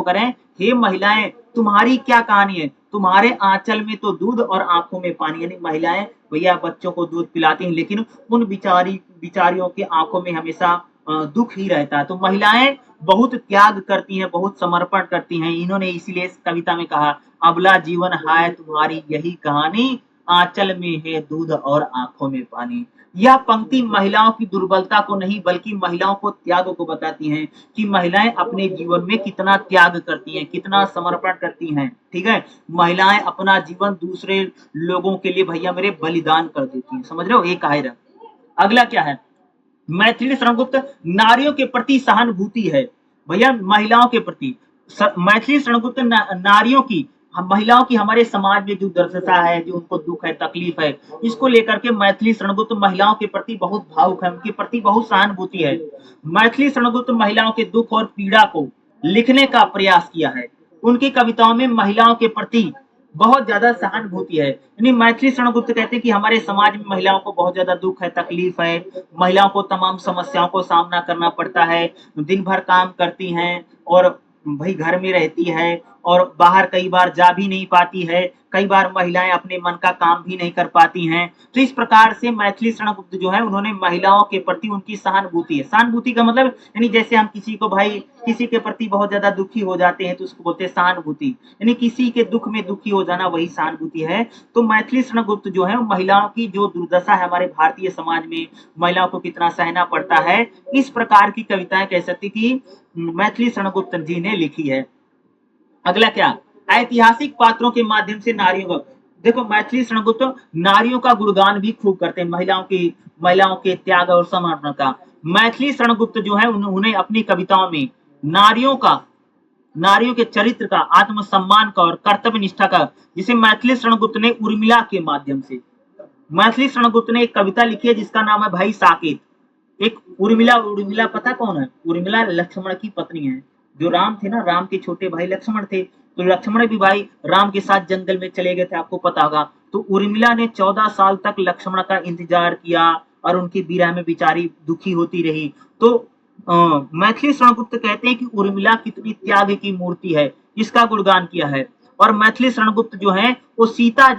करें, हे महिलाएं तुम्हारी क्या कहानी है, तुम्हारे आंचल में तो दूध और आंखों में पानी। यानी महिलाएं भैया बच्चों को दूध पिलाती हैं, लेकिन उन बिचारियों के आंखों में हमेशा दुख ही रहता है। तो महिलाएं बहुत त्याग करती हैं, बहुत समर्पण करती हैं। इन्होंने इसीलिए इस कविता में कहा, अबला जीवन हाय तुम्हारी यही कहानी, आंचल में है दूध और आंखों में पानी। यह पंक्ति महिलाओं की दुर्बलता को नहीं, बल्कि महिलाओं को त्याग को बताती हैं कि महिलाएं अपने जीवन में कितना त्याग करती हैं, कितना समर्पण करती हैं। ठीक है, महिलाएं अपना जीवन दूसरे लोगों के लिए भैया मेरे बलिदान कर देती हैं। समझ रहे हो, एक है। अगला क्या है, मैथिली शरणगुप्त नारियों के प्रति सहानुभूति है। भैया महिलाओं के प्रति मैथिली शरणगुप्त नारियों की, महिलाओं की हमारे समाज में जो दुर्दशा है, जो उनको दुख है, तकलीफ है, इसको लेकर के मैथिली शरणगुप्त महिलाओं के प्रति बहुत भावुक है, उनके प्रति बहुत सहानुभूति है। मैथिली शरणगुप्त महिलाओं के दुख और पीड़ा को लिखने का प्रयास किया है। उनकी कविताओं में महिलाओं के प्रति बहुत ज्यादा सहानुभूति है। यानी मैथिली शरणगुप्त कहते हैं कि हमारे समाज में महिलाओं को बहुत ज्यादा दुख है, तकलीफ है, महिलाओं को तमाम समस्याओं को सामना करना पड़ता है, दिन भर काम करती हैं और भाई घर में रहती है, और बाहर कई बार जा भी नहीं पाती है, कई बार महिलाएं अपने मन का काम भी नहीं कर पाती हैं। तो इस प्रकार से मैथिली शरणगुप्त जो है उन्होंने महिलाओं के प्रति उनकी सहानुभूति है। सहानुभूति का मतलब यानी जैसे हम किसी को भाई किसी के प्रति बहुत ज्यादा दुखी हो जाते हैं तो उसको बोलते हैं सहानुभूति, यानी किसी के दुख में दुखी हो जाना वही सहानुभूति है। तो मैथिली शरणगुप्त जो है महिलाओं की जो दुर्दशा है हमारे भारतीय समाज में, महिलाओं को कितना सहना पड़ता है, इस प्रकार की कविताएं कह सकती कि मैथिली शरणगुप्त जी ने लिखी है। अगला क्या, ऐतिहासिक पात्रों के माध्यम से नारियों का, देखो मैथिली शरणगुप्त नारियों का गुणगान भी खूब करते हैं, महिलाओं के त्याग और समर्पण का। मैथिली शरणगुप्त जो है उन्हें अपनी कविताओं में नारियों के चरित्र का, आत्मसम्मान का और कर्तव्य निष्ठा का, जिसे मैथिली शरणगुप्त ने उर्मिला के माध्यम से, मैथिली शरणगुप्त ने एक कविता लिखी है जिसका नाम है भाई साकेत। एक उर्मिला पता कौन है? उर्मिला लक्ष्मण की पत्नी है। जो राम थे ना, राम के छोटे भाई लक्ष्मण थे, तो लक्ष्मण भी भाई राम के साथ जंगल में चले गए थे, आपको पता होगा। तो उर्मिला ने 14 साल तक लक्ष्मण का इंतजार किया और उनकी विरह में बेचारी दुखी होती रही। तो मैथिली शरणगुप्त कहते हैं कि उर्मिला कितनी त्याग की मूर्ति है, इसका गुणगान किया है। और मैथिली शरणगुप्त जो है वो सीता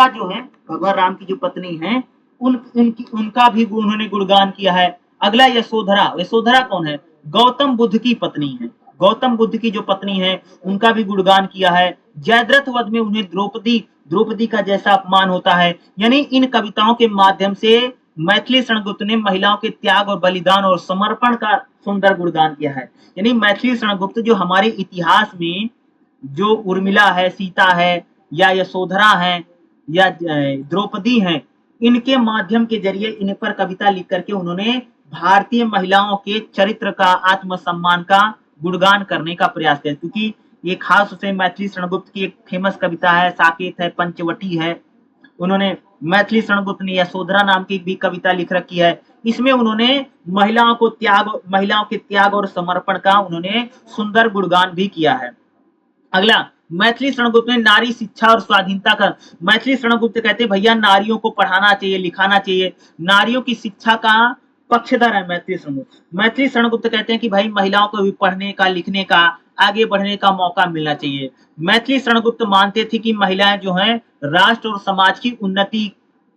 जो है भगवान राम की जो पत्नी है, उनका भी उन्होंने गुणगान किया है। अगला यशोधरा कौन है? गौतम बुद्ध की पत्नी है। गौतम बुद्ध की जो पत्नी है उनका भी गुणगान किया है। जयद्रथ वध में उन्हें द्रौपदी का जैसा अपमान होता है। यानी इन कविताओं के माध्यम से मैथिली शरणगुप्त ने महिलाओं के त्याग और बलिदान और समर्पण का सुंदर गुणगान किया है। यानी मैथिली शरणगुप्त जो हमारे इतिहास में जो उर्मिला है, सीता है, या यशोधरा है, या द्रौपदी है, इनके माध्यम के जरिए इन पर कविता लिख करके उन्होंने भारतीय महिलाओं के चरित्र का, आत्मसम्मान का गुणगान करने का प्रयास किया। क्योंकि ये खास से मैथिली शरणगुप्त की एक फेमस कविता है, साकेत है, पंचवटी है। उन्होंने मैथिली शरणगुप्त ने यशोधरा नाम की भी कविता लिख रखी है। इसमें उन्होंने महिलाओं के त्याग और समर्पण का उन्होंने सुंदर गुणगान भी किया है। अगला, मैथिली शरणगुप्त ने नारी शिक्षा और स्वाधीनता का, मैथिली शरणगुप्त कहते भैया नारियों को पढ़ाना चाहिए, लिखाना चाहिए, नारियों की शिक्षा का पक्षधर है मैथिली शरणगुप्त। मैथिली शरणगुप्त कहते हैं कि भाई महिलाओं को भी पढ़ने का, लिखने का, आगे बढ़ने का मौका मिलना चाहिए। मैथिली शरणगुप्त मानते थे कि महिलाएं जो हैं राष्ट्र और समाज की उन्नति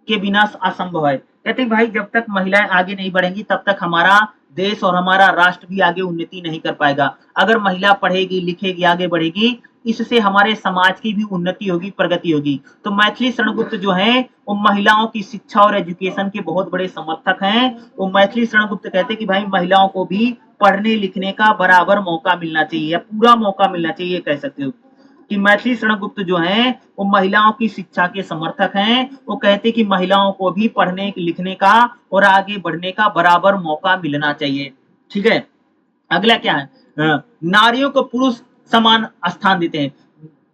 के बिना असंभव है। कहते हैं भाई जब तक महिलाएं आगे नहीं बढ़ेंगी तब तक हमारा देश और हमारा राष्ट्र भी आगे उन्नति नहीं कर पाएगा। अगर महिला पढ़ेगी, लिखेगी, आगे बढ़ेगी, इससे हमारे समाज की भी उन्नति होगी, प्रगति होगी। तो मैथिली शरणगुप्त जो है वो महिलाओं की शिक्षा और एजुकेशन के बहुत बड़े समर्थक हैं। वो मैथिली शरणगुप्त कहते हैं कि भाई महिलाओं को भी पढ़ने लिखने का बराबर मौका मिलना चाहिए, या पूरा मौका मिलना चाहिए कह सकते हो। कि मैथिली शरणगुप्त जो हैं वो महिलाओं की शिक्षा के समर्थक हैं। वो कहते कि महिलाओं को भी पढ़ने लिखने का और आगे बढ़ने का बराबर मौका मिलना चाहिए। ठीक है, अगला क्या है, नारियों को पुरुष समान स्थान देते हैं।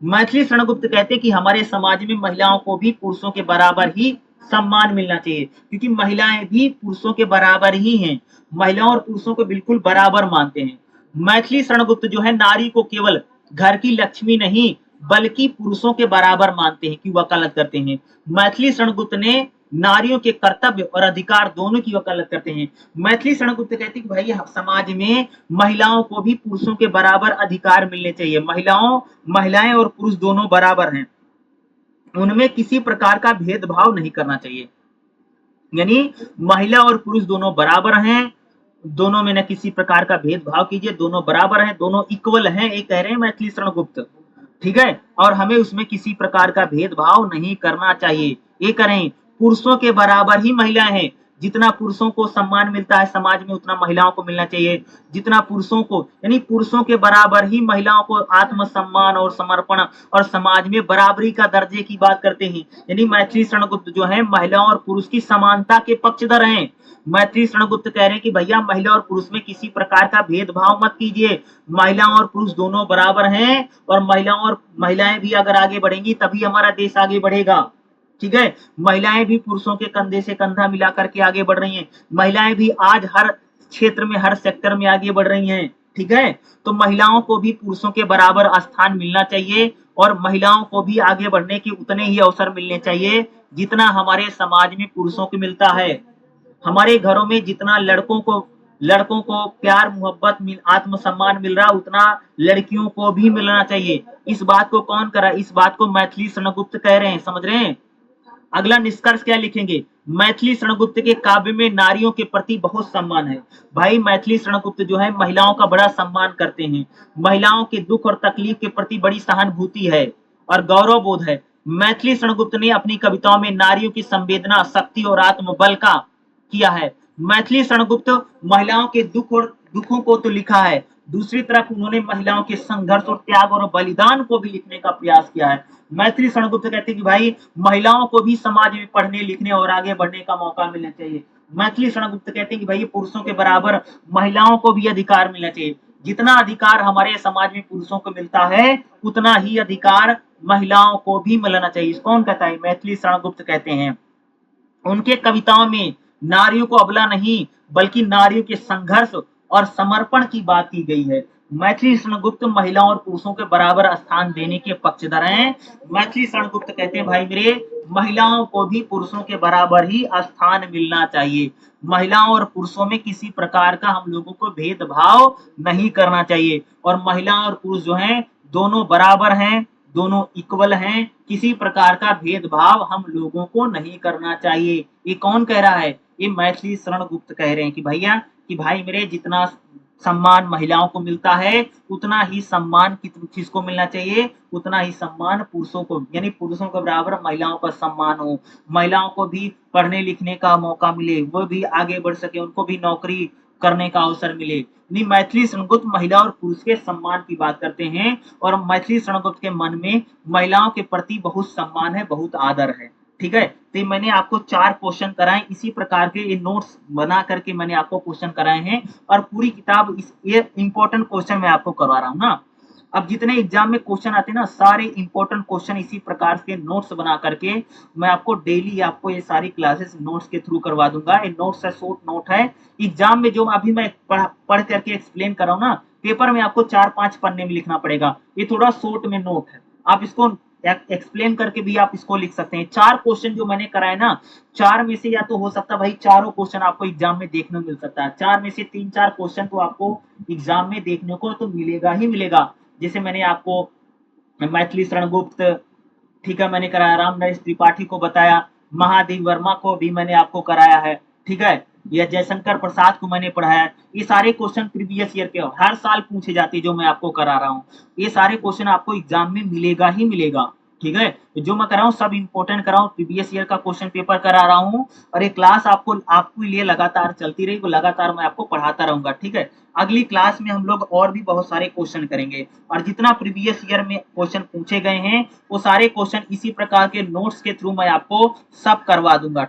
मैथिली शरणगुप्त कहते हैं कि हमारे समाज में महिलाओं को भी पुरुषों के बराबर ही सम्मान मिलना चाहिए, क्योंकि महिलाएं भी पुरुषों के बराबर ही हैं। महिलाओं और पुरुषों को बिल्कुल बराबर मानते हैं। मैथिली शरणगुप्त जो है नारी को केवल घर की लक्ष्मी नहीं बल्कि पुरुषों के बराबर मानते हैं कि वकालत करते हैं। मैथिली शरणगुप्त ने नारियों के कर्तव्य और अधिकार दोनों की वकालत करते हैं। मैथिली शरणगुप्त कहते हैं कि भाई समाज में महिलाओं को भी पुरुषों के बराबर अधिकार मिलने चाहिए। महिलाएं और पुरुष दोनों बराबर हैं, उनमें किसी प्रकार का भेदभाव नहीं करना चाहिए। यानी महिला और पुरुष दोनों बराबर हैं, दोनों में न किसी प्रकार का भेदभाव कीजिए, दोनों बराबर हैं, दोनों इक्वल हैं, ये कह रहे हैं मैथिली शरणगुप्त। ठीक है, और हमें उसमें किसी प्रकार का भेदभाव नहीं करना चाहिए। ये करें, पुरुषों के बराबर ही महिलाएं हैं। जितना पुरुषों को सम्मान मिलता है समाज में उतना महिलाओं को मिलना चाहिए। जितना पुरुषों को, यानी पुरुषों के बराबर ही महिलाओं को आत्मसम्मान और समर्पण और समाज में बराबरी का दर्जे की बात करते हैं। यानी मैथिली शरणगुप्त जो है महिलाओं और पुरुष की समानता के पक्षधर हैं। मैथिली शरणगुप्त कह रहे हैं कि भैया महिला और पुरुष में किसी प्रकार का भेदभाव मत कीजिए। महिलाओं और पुरुष दोनों बराबर हैं, और महिलाएं भी अगर आगे बढ़ेंगी तभी हमारा देश आगे बढ़ेगा। ठीक है, महिलाएं भी पुरुषों के कंधे से कंधा मिला करके आगे बढ़ रही हैं। महिलाएं भी आज हर क्षेत्र में, हर सेक्टर में आगे बढ़ रही हैं। ठीक है, तो महिलाओं को भी पुरुषों के बराबर स्थान मिलना चाहिए, और महिलाओं को भी आगे बढ़ने के उतने ही अवसर मिलने चाहिए जितना हमारे समाज में पुरुषों को मिलता है। हमारे घरों में जितना लड़कों को प्यार, मोहब्बत, आत्मसम्मान मिल रहा उतना लड़कियों को भी मिलना चाहिए। इस बात को कौन कर रहा है? इस बात को मैथिली शरणगुप्त कह रहे हैं, समझ रहे हैं। अगला निष्कर्ष क्या लिखेंगे? मैथिली शरणगुप्त के काव्य में नारियों के प्रति बहुत सम्मान है। भाई मैथिली शरणगुप्त जो है महिलाओं का बड़ा सम्मान करते हैं। महिलाओं के दुख और तकलीफ के प्रति बड़ी सहानुभूति है और गौरव बोध है। मैथिली शरणगुप्त ने अपनी कविताओं में नारियों की संवेदना, शक्ति और आत्मबल का किया है। मैथिली शरणगुप्त महिलाओं के दुखों को तो लिखा है, दूसरी तरफ उन्होंने महिलाओं के संघर्ष और त्याग और बलिदान को भी लिखने का प्रयास किया है। मैथिली शरणगुप्त कहते हैं कि भाई महिलाओं को भी समाज में पढ़ने, लिखने और आगे बढ़ने का मौका मिलना चाहिए। मैथिली शरणगुप्त कहते हैं कि भाई पुरुषों के बराबर महिलाओं को भी अधिकार मिलना चाहिए। जितना अधिकार हमारे समाज में पुरुषों को मिलता है उतना ही अधिकार महिलाओं को भी मिलना चाहिए। कौन कहता है? मैथिली शरणगुप्त कहते हैं। उनके कविताओं में नारियों को अबला नहीं बल्कि नारियों के संघर्ष और समर्पण की बात की गई है। मैथिली शरणगुप्त महिलाओं और पुरुषों के बराबर स्थान देने के पक्षधर हैं। मैथिली शरणगुप्त कहते हैं भाई मेरे, महिलाओं को भी पुरुषों के बराबर ही स्थान मिलना चाहिए। महिलाओं और पुरुषों में किसी प्रकार का हम लोगों को भेदभाव नहीं करना चाहिए, और महिला और पुरुष जो हैं दोनों बराबर हैं, दोनों इक्वल हैं। किसी प्रकार का भेदभाव हम लोगों को नहीं करना चाहिए। ये कौन कह रहा है? ये मैथिली शरणगुप्त कह रहे हैं कि भैया कि भाई मेरे, जितना सम्मान महिलाओं को मिलता है उतना ही सम्मान किसको मिलना चाहिए? उतना ही सम्मान पुरुषों को, यानी पुरुषों के बराबर महिलाओं का सम्मान हो। महिलाओं को भी पढ़ने लिखने का मौका मिले, वो भी आगे बढ़ सके, उनको भी नौकरी करने का अवसर मिले। नहीं, मैथिली शरणगुप्त महिला और पुरुष के सम्मान की बात करते हैं, और मैथिली शरणगुप्त के मन में महिलाओं के प्रति बहुत सम्मान है, बहुत आदर है। ठीक है, तो मैंने आपको 4 क्वेश्चन कराए, इसी प्रकार के ये नोट्स बना करके मैंने आपको क्वेश्चन कराए हैं, और पूरी किताब ये इंपॉर्टेंट क्वेश्चन मैं आपको करवा रहा हूँ ना। अब जितने एग्जाम में क्वेश्चन आते हैं ना, सारे इंपॉर्टेंट क्वेश्चन इसी प्रकार के नोट्स बना करके मैं आपको डेली आपको ये सारी क्लासेस नोट्स के थ्रू करवा दूंगा। ये नोट्स है, शॉर्ट नोट है। एग्जाम में जो अभी मैं पढ़ करके एक्सप्लेन कर रहा हूँ ना, पेपर में आपको 4-5 पन्ने में लिखना पड़ेगा। ये थोड़ा शॉर्ट में नोट है, आप इसको एक्सप्लेन करके भी आप इसको लिख सकते हैं। 4 क्वेश्चन जो मैंने कराए ना, 4 में से या तो हो सकता है भाई चारों क्वेश्चन आपको एग्जाम में देखने को मिल सकता है, 4 में से 3-4 क्वेश्चन तो आपको एग्जाम में देखने को तो मिलेगा ही मिलेगा। जैसे मैंने आपको मैथिली शरण गुप्त, ठीक है, मैंने कराया, राम नरेश त्रिपाठी को बताया, महादेव वर्मा को भी मैंने आपको कराया है, ठीक है, या जयशंकर प्रसाद को मैंने पढ़ाया है। ये सारे क्वेश्चन प्रीवियस ईयर के हर साल पूछे जाते हैं जो मैं आपको करा रहा हूँ। ये सारे क्वेश्चन आपको एग्जाम में मिलेगा ही मिलेगा, ठीक है। तो जो मैं कर रहा हूँ सब इंपॉर्टेंट कर रहा हूँ, प्रीवियस ईयर का क्वेश्चन पेपर करा रहा हूँ, और ये क्लास आपको लिए लगातार चलती रहेगी, लगातार मैं आपको पढ़ाता रहूंगा, ठीक है। अगली क्लास में हम लोग और भी बहुत सारे क्वेश्चन करेंगे, और जितना प्रीवियस ईयर में क्वेश्चन पूछे गए हैं वो सारे क्वेश्चन इसी प्रकार के नोट्स के थ्रू मैं आपको सब करवा दूंगा।